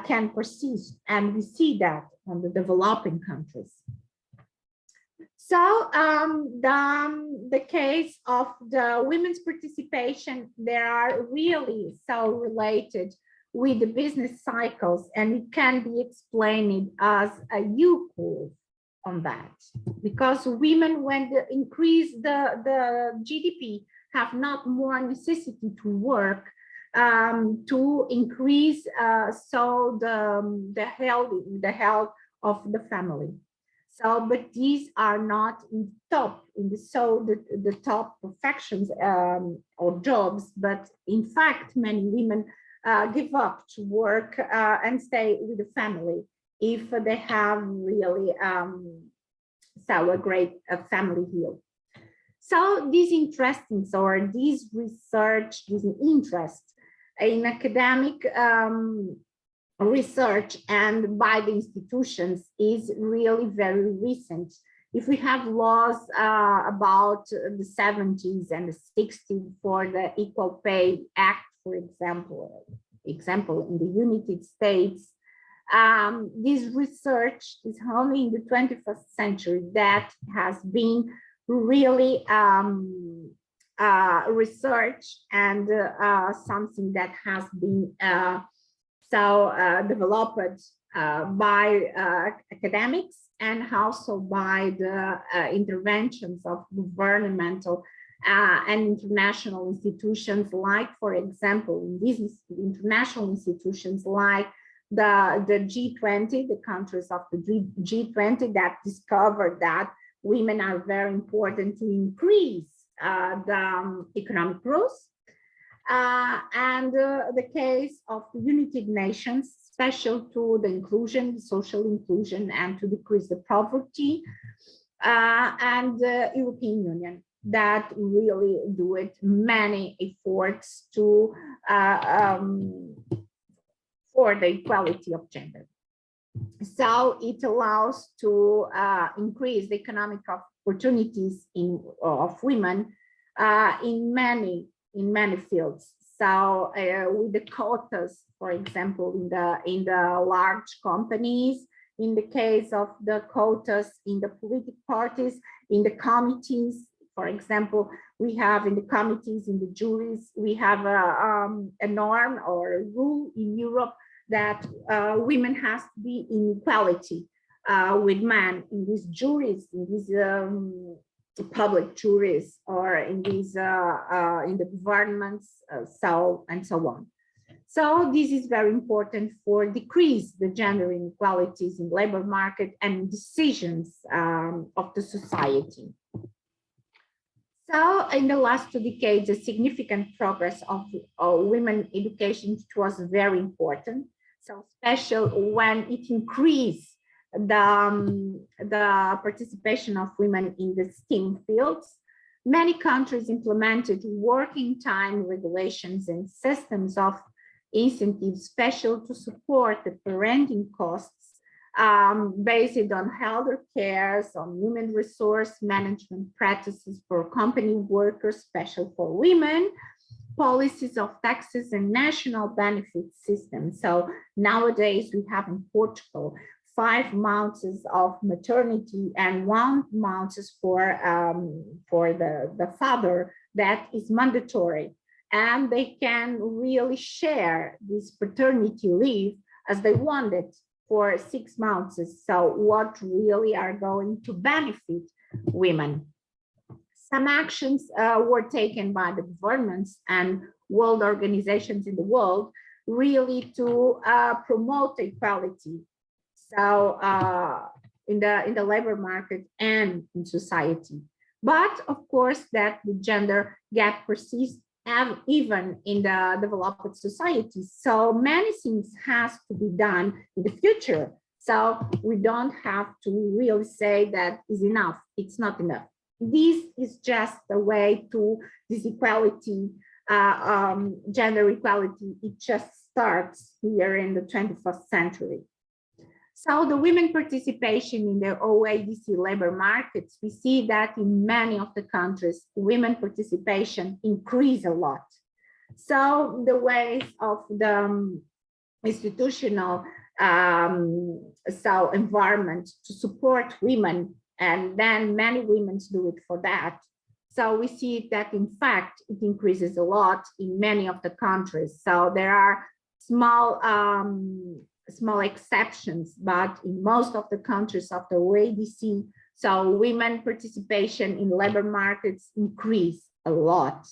Speaker 6: can persist, and we see that on the developing countries. So the case of the women's participation, they are really so related with the business cycles, and it can be explained as a U-curve on that, because women, when they increase the GDP, have not more necessity to work to increase so the health of the family. So, but these are not in top in the top professions or jobs, but in fact, many women give up to work and stay with the family if they have really so a great family here. So these interesting, or this research, this interest in academic research and by the institutions is really very recent. If we have laws about the 70s and the 60s for the Equal Pay Act, for example in the United States, This research is only in the 21st century that has been really research and something that has been developed by academics and also by the interventions of governmental and international institutions, like, for example, in these international institutions like the G20, the countries of the G20 that discovered that women are very important to increase the economic growth. And the case of the United Nations, special to the inclusion, social inclusion, and to decrease the poverty, and the European Union that really do it many efforts to for the equality of gender. So it allows to increase the economic opportunities of women in many fields. So with the quotas, for example, in the large companies, in the case of the quotas in the political parties, in the committees, for example, we have in the committees, in the juries, we have a norm or a rule in Europe that women has to be in equality with men in these juries, in these public juries, or in these in the governments, so on. So this is very important for decrease the gender inequalities in labor market and decisions of the society. So in the last 2 decades, a significant progress of women education was very important. So special when it increased the participation of women in the STEM fields. Many countries implemented working time regulations and systems of incentives special to support the parenting costs based on health care, on human resource management practices for company workers, special for women, policies of taxes and national benefit systems. So nowadays we have in Portugal 5 months of maternity and 1 month for the father that is mandatory, and they can really share this paternity leave as they want it for 6 months. So what really are going to benefit women? Some actions were taken by the governments and world organizations in the world really to promote equality. So in the labor market and in society. But of course that the gender gap persists even in the developed societies. So many things has to be done in the future. So we don't have to really say that is enough. It's not enough. This is just a way to this equality, gender equality. It just starts here in the 21st century. So the women participation in the OADC labor markets, we see that in many of the countries, women participation increase a lot. So the ways of the institutional environment to support women, and then many women do it for that. So we see that in fact, it increases a lot in many of the countries. So there are small exceptions, but in most of the countries of the OADC, so women participation in labor markets increase a lot.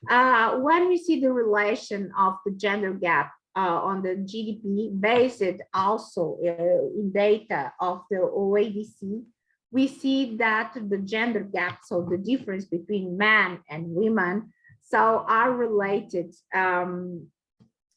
Speaker 6: When we see the relation of the gender gap on the GDP, based also in data of the OADC, we see that the gender gap, so the difference between men and women, so are related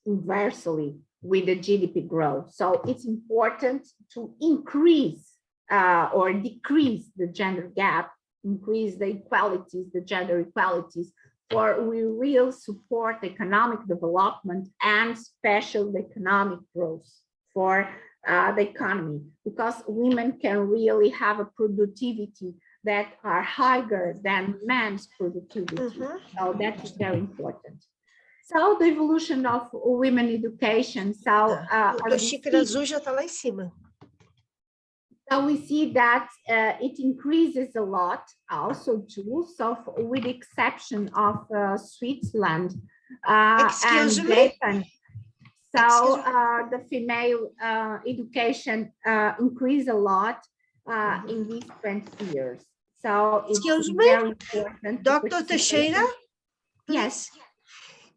Speaker 6: inversely with the GDP growth. So it's important to increase or decrease the gender gap, increase the equalities, the gender equalities, for we will support economic development and special economic growth for the economy, because women can really have a productivity that are higher than men's productivity. So that is very important. So the evolution of women education. So,
Speaker 2: A xícara azul já está lá em cima.
Speaker 6: so we see that it increases a lot also too. So with the exception of Switzerland
Speaker 2: Excuse
Speaker 6: and
Speaker 2: me?
Speaker 6: Japan.
Speaker 2: Excuse
Speaker 6: So the female education increased a lot in these 20 years. So it's
Speaker 2: Excuse me?
Speaker 6: very important. to
Speaker 2: Dr.
Speaker 6: participate.
Speaker 2: Teixeira?
Speaker 6: Yes.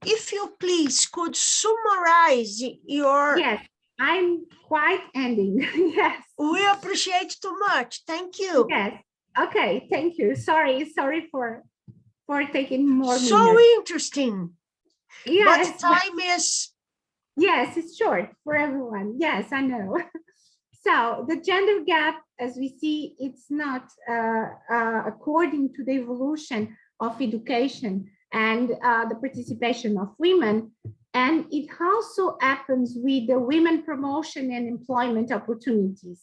Speaker 2: If you please could summarize your,
Speaker 6: Yes, I'm quite ending. Yes.
Speaker 2: we appreciate too much. Thank you.
Speaker 6: Yes. Okay. Thank you. Sorry for taking more
Speaker 2: So
Speaker 6: minutes.
Speaker 2: interesting.
Speaker 6: Yes.
Speaker 2: But time is,
Speaker 6: Yes, it's short for everyone. Yes, I know. So the gender gap, as we see, it's not according to the evolution of education and the participation of women. And it also happens with the women promotion and employment opportunities.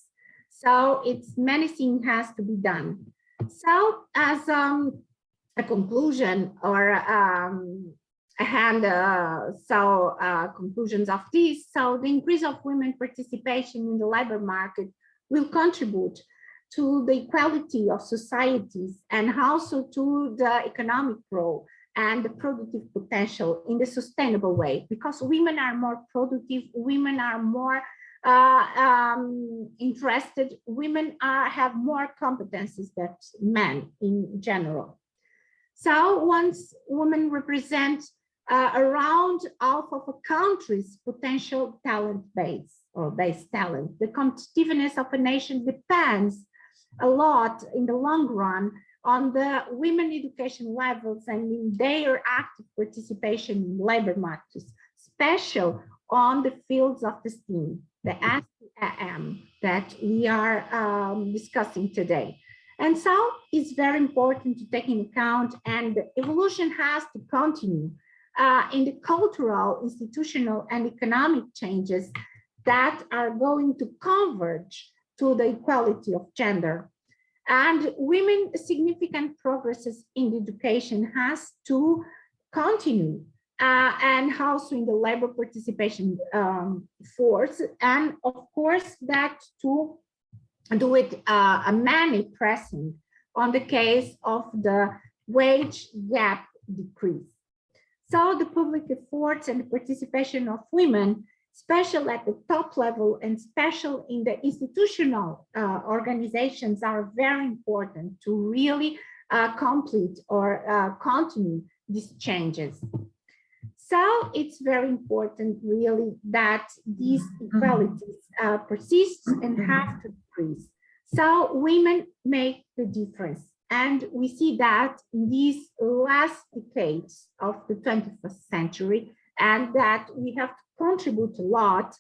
Speaker 6: So it's many things has to be done. So as a conclusion or conclusions of this, so the increase of women participation in the labor market will contribute to the equality of societies and also to the economic growth and the productive potential in the sustainable way, because women are more productive, women are more interested, women have more competencies than men in general. So once women represent around half of a country's potential talent base or base talent, the competitiveness of a nation depends a lot in the long run on the women education levels and in their active participation in labor markets, especially on the fields of the STEAM, the STEM that we are discussing today. And so it's very important to take into account, and the evolution has to continue in the cultural, institutional, and economic changes that are going to converge to the equality of gender. And women's significant progresses in education has to continue and also in the labor participation force. And of course, that to do it a many pressing on the case of the wage gap decrease. So the public efforts and the participation of women, especially at the top level and special in the institutional organizations, are very important to really complete or continue these changes. So it's very important really that these equalities persist and have to decrease. So women make the difference. And we see that in these last decades of the 21st century, and that we have to contribute a lot.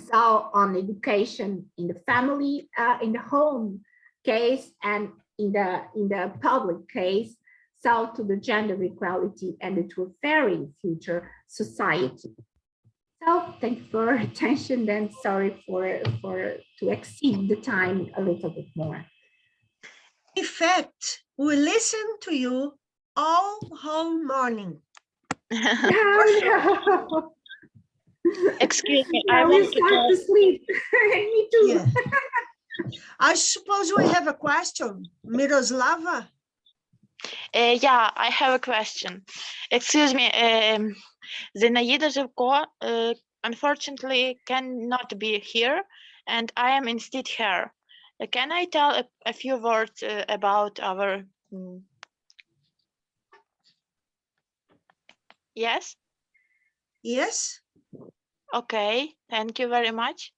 Speaker 6: So on education in the family, in the home case, and in the public case, so to the gender equality and to a fairer future society. So thank you for your attention, and sorry to exceed the time a little bit more.
Speaker 2: in fact, we listen to you all whole morning.
Speaker 6: No.
Speaker 7: Excuse me,
Speaker 6: I
Speaker 7: I
Speaker 6: will
Speaker 7: want to
Speaker 6: start
Speaker 7: know.
Speaker 6: to sleep. Me too.
Speaker 2: Yeah. I suppose we have a question, Miroslava.
Speaker 7: Yeah, I have a question. Excuse me, Zenaida Zhevko unfortunately cannot be here, and I am instead here. Can I tell a few words about our... Yes?
Speaker 2: Yes?
Speaker 7: Okay, thank you very much.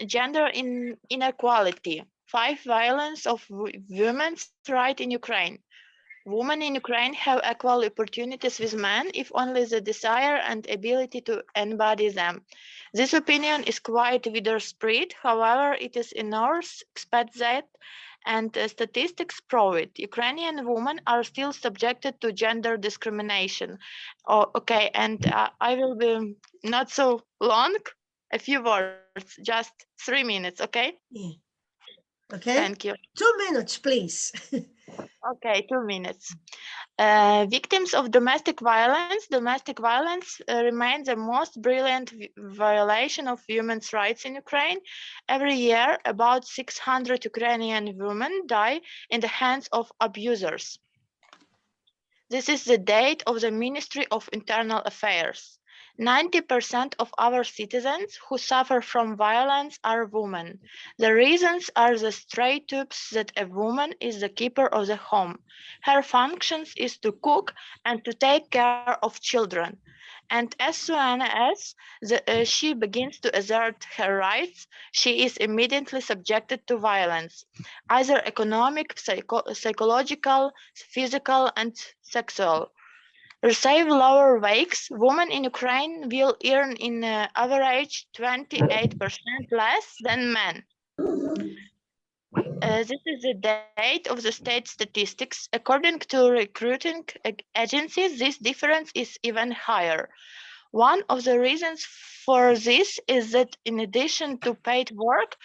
Speaker 7: Gender inequality. 5 violence of women's right in Ukraine. Women in Ukraine have equal opportunities with men if only the desire and ability to embody them. This opinion is quite widespread. However, it is enormous expect that, and statistics prove it. Ukrainian women are still subjected to gender discrimination. Oh, okay, and I will be not so long. A few words, just 3 minutes, okay?
Speaker 2: Yeah. Okay.
Speaker 7: Thank you.
Speaker 2: 2 minutes, please.
Speaker 7: Okay, 2 minutes. Victims of domestic violence remains the most brilliant violation of women's rights in Ukraine. Every year, about 600 Ukrainian women die in the hands of abusers. This is the date of the Ministry of Internal Affairs. 90% of our citizens who suffer from violence are women. The reasons are the stereotypes that a woman is the keeper of the home. Her functions is to cook and to take care of children. And as soon as she begins to assert her rights, she is immediately subjected to violence, either economic, psychological, physical, and sexual. Receive lower wages, women in Ukraine will earn in average 28% less than men. This is the date of the state statistics. According to recruiting agencies, this difference is even higher. One of the reasons for this is that in addition to paid work,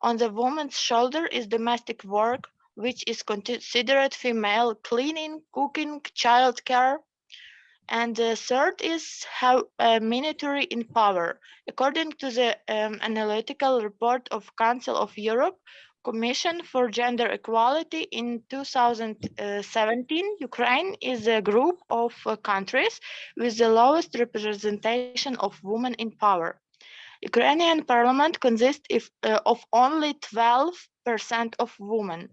Speaker 7: on the woman's shoulder is domestic work, which is considered female: cleaning, cooking, childcare. And the third is how military in power. According to the analytical report of Council of Europe Commission for Gender Equality in 2017, Ukraine is a group of countries with the lowest representation of women in power. Ukrainian parliament consists of only 12% of women,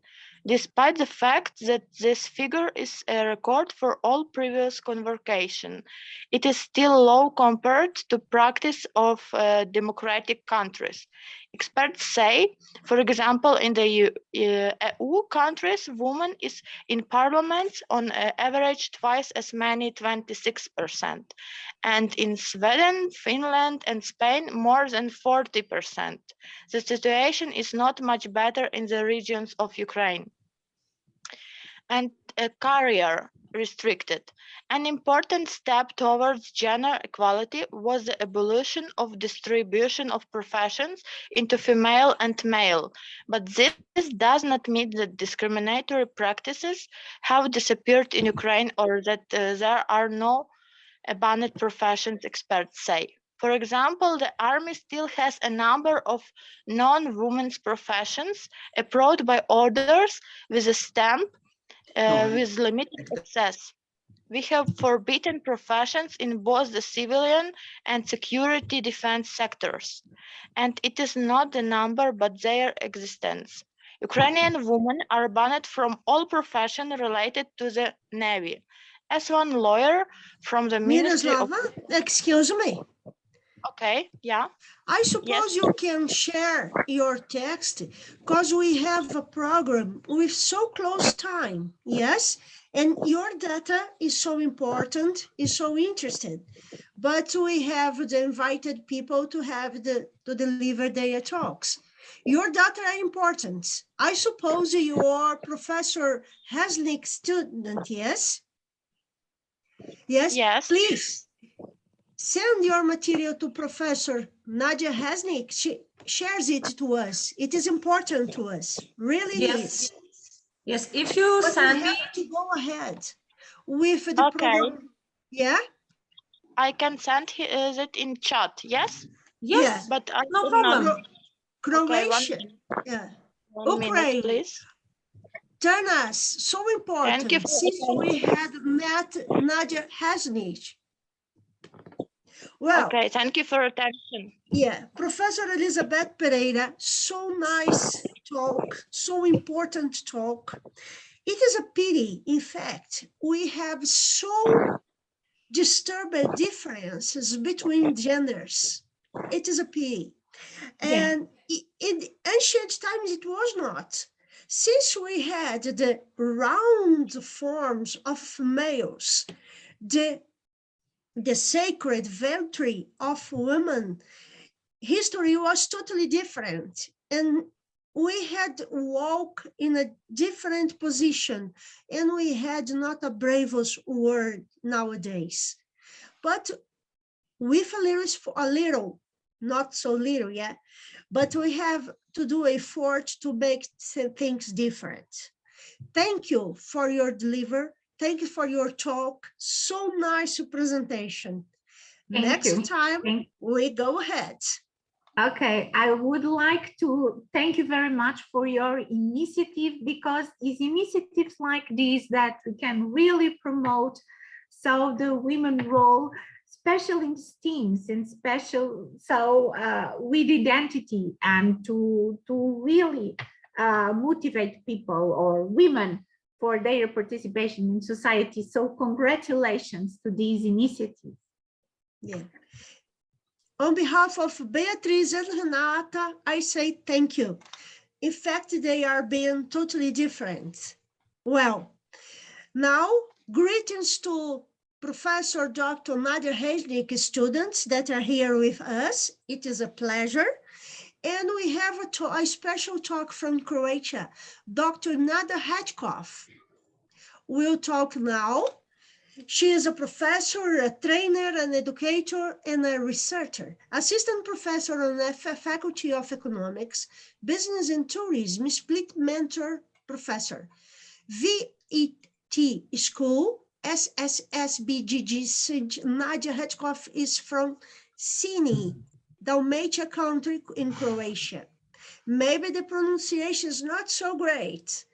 Speaker 7: despite the fact that this figure is a record for all previous convocation. It is still low compared to practice of democratic countries. Experts say, for example, in the EU countries, women is in parliaments on average twice as many, 26%, and in Sweden, Finland, and Spain, more than 40%. The situation is not much better in the regions of Ukraine. And a career restricted. An important step towards gender equality was the abolition of distribution of professions into female and male, but this does not mean that discriminatory practices have disappeared in Ukraine or that there are no banned professions, experts say. For example, the army still has a number of non-women's professions approved by orders with a stamp with limited access. We have forbidden professions in both the civilian and security defense sectors, and it is not the number but their existence. Ukrainian women are banned from all professions related to the Navy. As one lawyer from the Ministry of...
Speaker 2: Miroslava, excuse me.
Speaker 7: Okay, yeah.
Speaker 2: I suppose you can share your text because we have a program with so close time, yes? And your data is so important, is so interested. But we have the invited people to deliver their talks. Your data are important. I suppose you are Professor Hasnick student, yes? Yes,
Speaker 7: Yes.
Speaker 2: please. Send your material to Professor Nadia Hasnick. She shares it to us. It is important to us. Really is.
Speaker 1: Yes, if you
Speaker 2: But
Speaker 1: send
Speaker 2: we
Speaker 1: me,
Speaker 2: have to go ahead with the
Speaker 7: Okay.
Speaker 2: program. Yeah?
Speaker 7: I can send it in chat, yes?
Speaker 1: yes,
Speaker 7: But I
Speaker 1: no
Speaker 7: cannot-
Speaker 1: problem.
Speaker 2: Croatia. Yeah.
Speaker 7: One minute,
Speaker 2: Ukraine.
Speaker 7: please.
Speaker 2: Turn us. So important.
Speaker 7: Thank you for
Speaker 2: Since we had met Nadia Hasnick. Well,
Speaker 7: Okay, thank you for attention.
Speaker 2: yeah, Professor Elizabeth Pereira, so nice talk, so important talk. It is a pity, in fact, we have so disturbed differences between genders. It is a pity. And in ancient times, it was not. Since we had the round forms of males, the sacred ventry of women, history was totally different. And we had walk in a different position, and we had not a bravest word nowadays. But with a little, not so little yet, but we have to do effort to make things different. Thank you for your delivery. Thank you for your talk. So nice presentation.
Speaker 6: Thank
Speaker 2: Next
Speaker 6: you.
Speaker 2: time, we go ahead.
Speaker 6: Okay, I would like to thank you very much for your initiative, because it's initiatives like this that we can really promote. So the women role, especially in STEAMs and special, so with identity, and to really motivate people or women for their participation in society. So congratulations to these initiatives.
Speaker 2: Yeah. On behalf of Beatriz and Renata, I say thank you. In fact, they are being totally different. Well, now greetings to Professor Dr. Nadia Hejnik students that are here with us. It is a pleasure. And we have a special talk from Croatia. Dr. Nada Hatchkoff will talk now. She is a professor, a trainer, an educator, and a researcher. Assistant professor on the Faculty of Economics, Business and Tourism, split mentor professor. VET School, SSSBGG. Nadia Hetkoff is from Sini, Dalmatia country in Croatia. Maybe the pronunciation is not so great,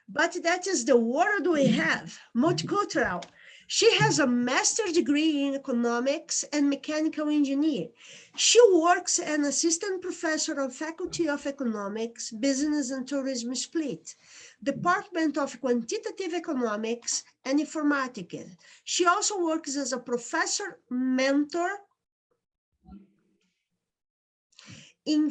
Speaker 2: but that is the world we have, multicultural. She has a master's degree in economics and mechanical engineer. She works as an assistant professor on Faculty of Economics, Business and Tourism Split, Department of Quantitative Economics and Informatics. She also works as a professor mentor in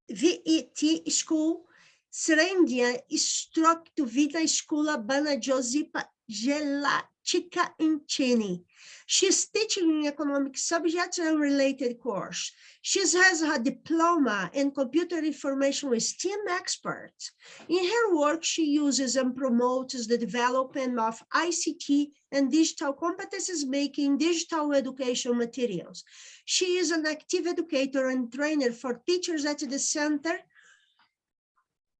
Speaker 2: VET School, Srendia Structu Vida Escola Bana Josipa Gelatica in Chini. She's teaching in economic subjects and related course. She has a diploma in computer information with STEM experts. In her work, she uses and promotes the development of ICT and digital competencies making digital education materials. She is an active educator and trainer for teachers at the Center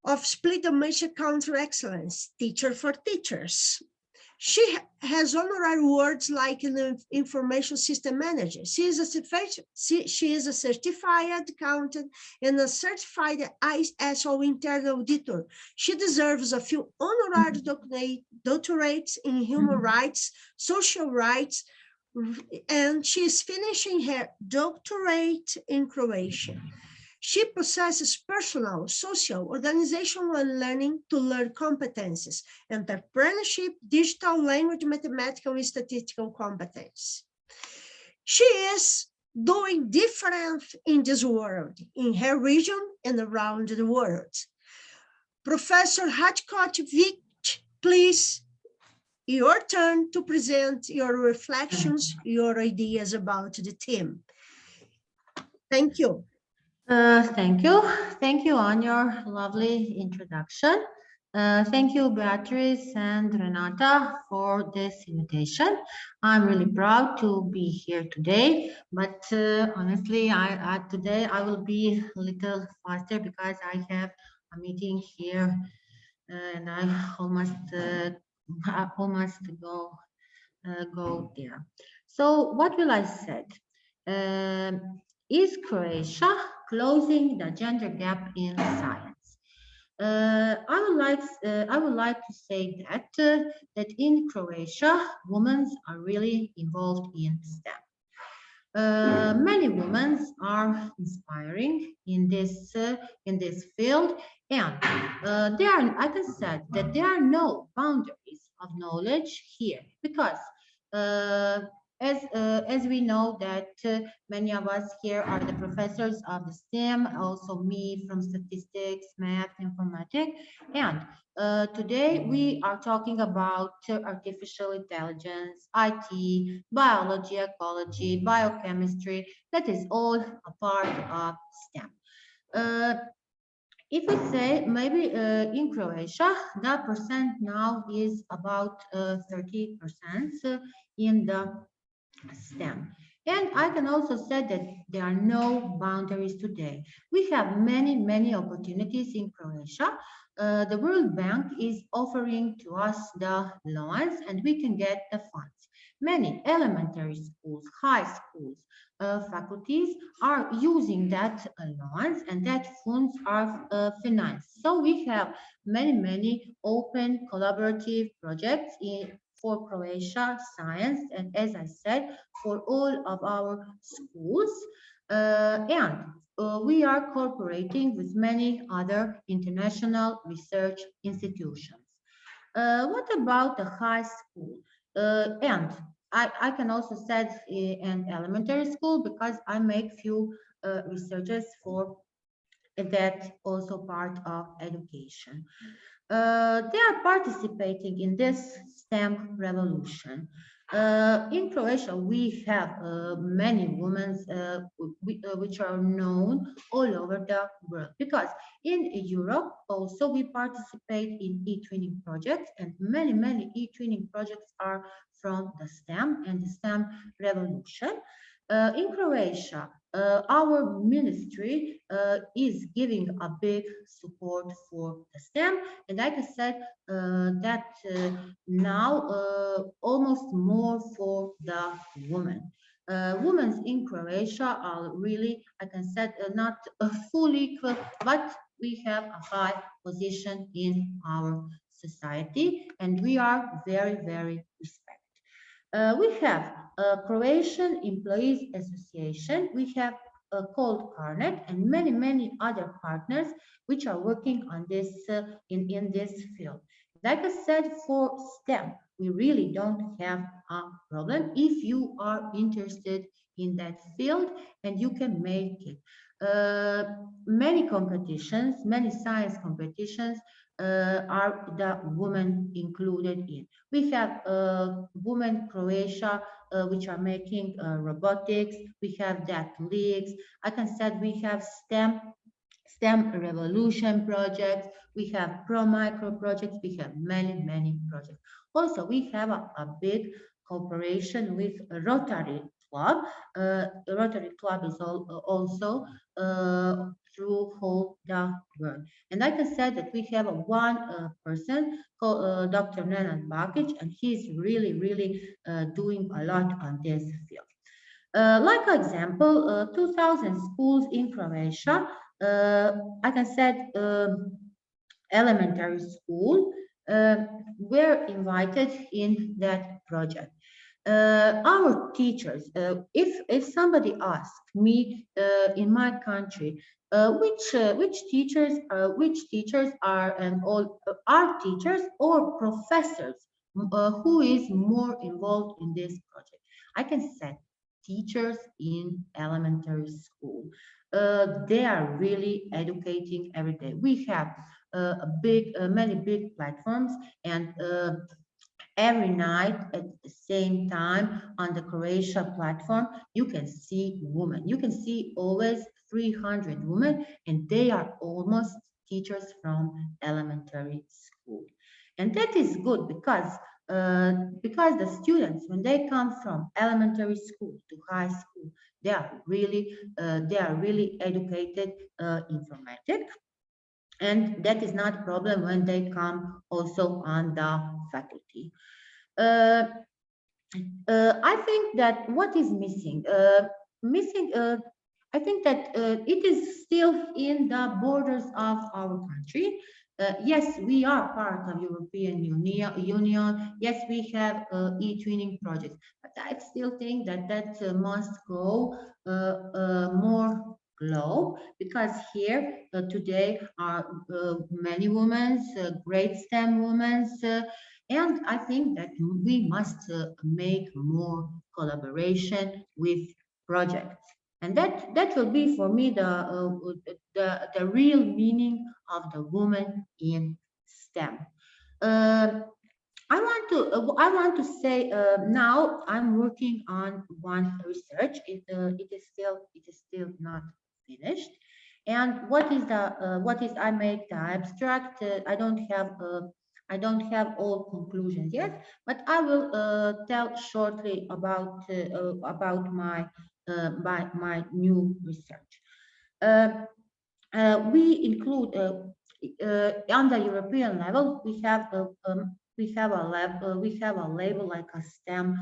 Speaker 2: of Split Dalmatia Country Excellence, Teacher for Teachers. She has honorary awards like an information system manager. She is a certified accountant and a certified ISO internal auditor. She deserves a few honorary doctorates in human rights, social rights, and she is finishing her doctorate in Croatia. She possesses personal, social, organizational, and learning to learn competencies, entrepreneurship, digital language, mathematical, and statistical competence. She is doing different in this world, in her region and around the world. Professor Hatkovic, please, your turn to present your reflections, your ideas about the theme. Thank you.
Speaker 8: Thank you. Thank you on your lovely introduction. Thank you, Beatrice and Renata, for this invitation. I'm really proud to be here today, but honestly, today I will be a little faster because I have a meeting here and I almost go there. So what will I say? Is Croatia closing the gender gap in science? I would like to say that in Croatia, women are really involved in STEM. Many women are inspiring in this field, and I can say that there are no boundaries of knowledge here because as we know that many of us here are the professors of the STEM, also me from statistics, math, informatics, and today we are talking about artificial intelligence, IT, biology, ecology, biochemistry. That is all a part of STEM. If we say maybe in Croatia, that percent now is about 30% in the STEM. And I can also say that there are no boundaries today. We have many opportunities in Croatia. The World Bank is offering to us the loans and we can get the funds. Many elementary schools, high schools, faculties are using that loans and that funds are financed. So we have many open collaborative projects for Croatia science and as I said, for all of our schools. And we are cooperating with many other international research institutions. What about the high school? And I can also say an elementary school because I make few researches for that also part of education. They are participating in this STEM revolution. In Croatia, we have many women which are known all over the world because in Europe also we participate in e-twinning projects and many e-twinning projects are from the STEM and the STEM revolution. In Croatia, our ministry is giving a big support for the STEM, and like I said, that now almost more for the women. Women in Croatia are really, I can say, not fully equal, but we have a high position in our society, and we are very respected. We have a Croatian Employees Association. We have a called Carnet and many other partners which are working on this in this field. Like I said, for STEM, we really don't have a problem if you are interested in that field and you can make it. Many competitions, many science competitions are the women included in. We have women Croatia which are making robotics. We have that leagues. I can say we have STEM revolution projects. We have pro micro projects. We have many projects. Also, we have a big cooperation with Rotary Club. Rotary Club is also through whole the world. And like I said, that we have one person called Dr. Nenad Bakic, and he's really doing a lot on this field. Like example, 2,000 schools in Croatia, I can say elementary school, were invited in that project. Our teachers, if somebody asked me in my country which teachers are and all are teachers or professors who is more involved in this project, I can say teachers in elementary school. They are really educating every day. We have many big platforms and every night at the same time on the Croatia platform, you can see women. You can see always 300 women, and they are almost teachers from elementary school. And that is good because the students, when they come from elementary school to high school, they are really educated informatic. And that is not a problem when they come also on the faculty. I think that what is missing, I think that it is still in the borders of our country. Yes, we are part of European Union. Yes, we have e-twinning projects, but I still think that that must go more globe because here today are many women, great STEM women, and I think that we must make more collaboration with projects. And that will be for me the real meaning of the woman in STEM. I want to say now I'm working on one research. It is still not finished. And what is I make the abstract. I don't have I don't have all conclusions yet, but I will tell shortly about my new research. We include on the European level, we have a label like a STEM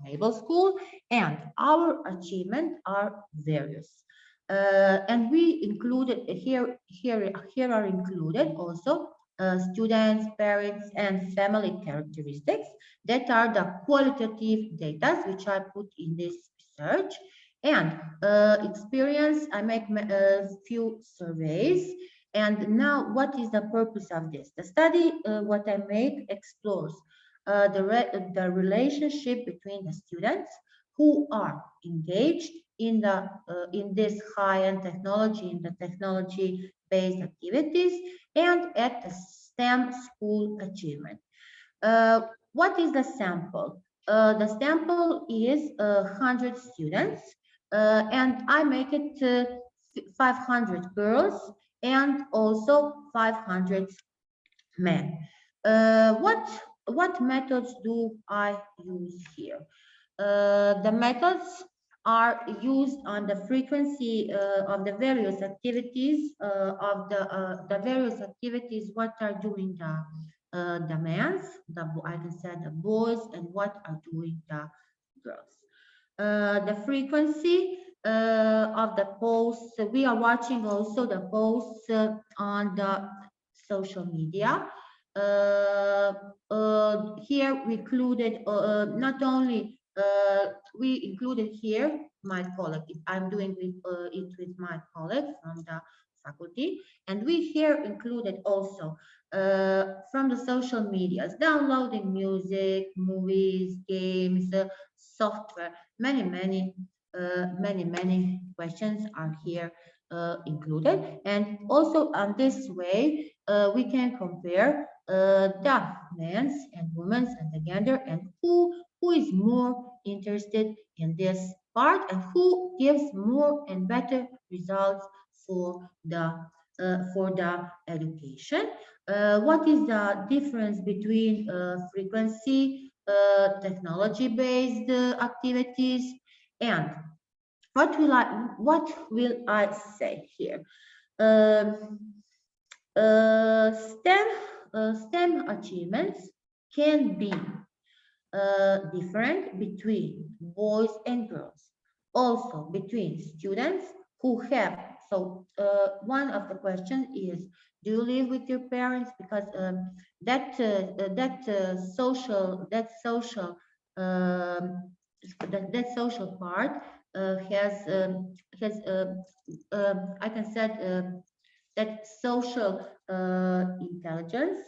Speaker 8: label school, and our achievements are various. And we included here are included also students, parents, and family characteristics that are the qualitative data which I put in this research. And experience, I make a few surveys. And now what is the purpose of this? The study, what I make, explores the relationship between the students who are engaged in this high-end technology, in the technology-based activities, and at the STEM school achievement. What is the sample? The sample is 100 students, and I make it 500 girls and also 500 men. What methods do I use here? The methods are used on the frequency of the various activities the various activities what are doing the mans, I can say the boys, and what are doing the girls. The frequency of the posts, we are watching also the posts on the social media. Here we included not only we included here my colleague. I'm doing it with my colleague from the faculty, and we here included also from the social medias, downloading music, movies, games, software. Many questions are here included, and also on this way we can compare the men's and women's and the gender, and who is more interested in this part and who gives more and better results for the education. What is the difference between frequency, technology-based activities, and what will I say here? STEM achievements can be different between boys and girls, also between students who have. So one of the questions is, do you live with your parents? Because that social part has I can say that social intelligence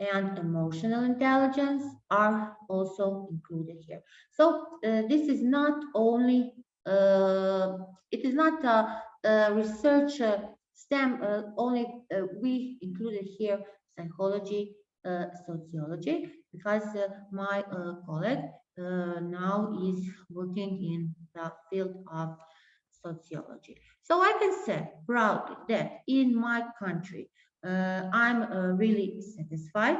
Speaker 8: and emotional intelligence are also included here. So this is not only it is not a research STEM only. We included here psychology, sociology, because my colleague now is working in the field of sociology. So I can say proudly that in my country, I'm really satisfied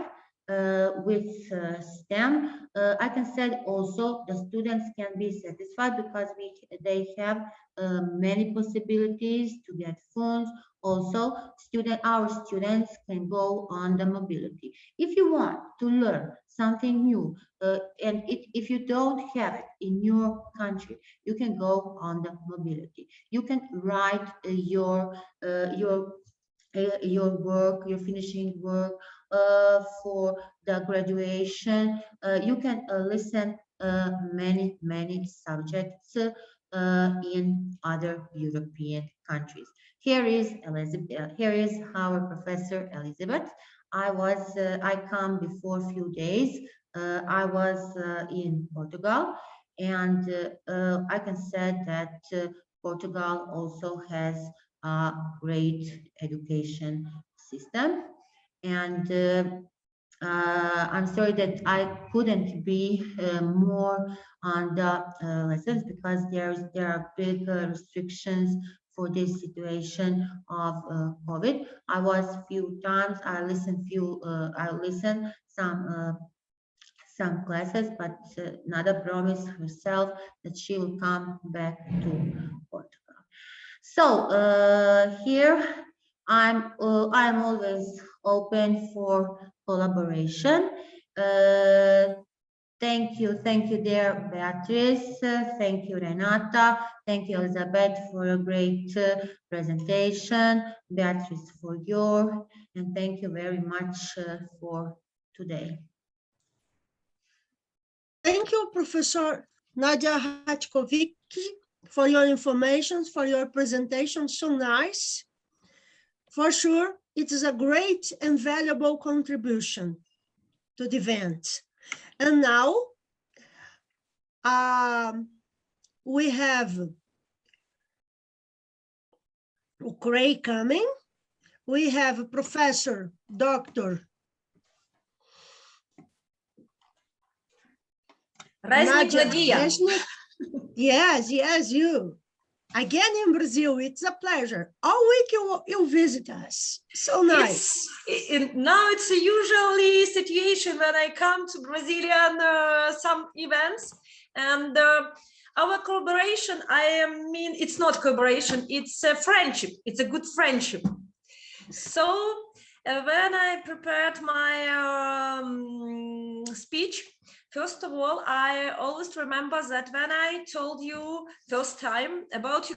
Speaker 8: with STEM. I can say also the students can be satisfied because they have many possibilities to get funds. Also, our students can go on the mobility. If you want to learn something new, and if you don't have it in your country, you can go on the mobility. You can write your work, your finishing work for the graduation. You can listen many subjects in other European countries. Here is Elizabeth. Here is our professor Elizabeth. I come before a few days. I was in Portugal, and I can say that Portugal also has a great education system. And I'm sorry that I couldn't be more on the lessons because there are big restrictions for this situation of COVID. I was few times, I listened some classes, but Nada promised herself that she will come back to Portugal. So here I'm always open for collaboration. Thank you, dear Beatrice. Thank you, Renata. Thank you, Elizabeth, for a great presentation. Beatrice, for your, and thank you very much for today.
Speaker 2: Thank you, Professor Nadia Hatkovic, for your information, for your presentation. So nice. For sure, it is a great and valuable contribution to the event. And now we have Cray coming. We have Professor Dr. Nadia Resnick. Yes, you. Again in Brazil, it's a pleasure. All week you visit us. So nice.
Speaker 9: Now it's a usually situation when I come to Brazilian some events, and our collaboration, it's not collaboration, it's a friendship. It's a good friendship. So when I prepared my speech, first of all, I always remember that when I told you first time about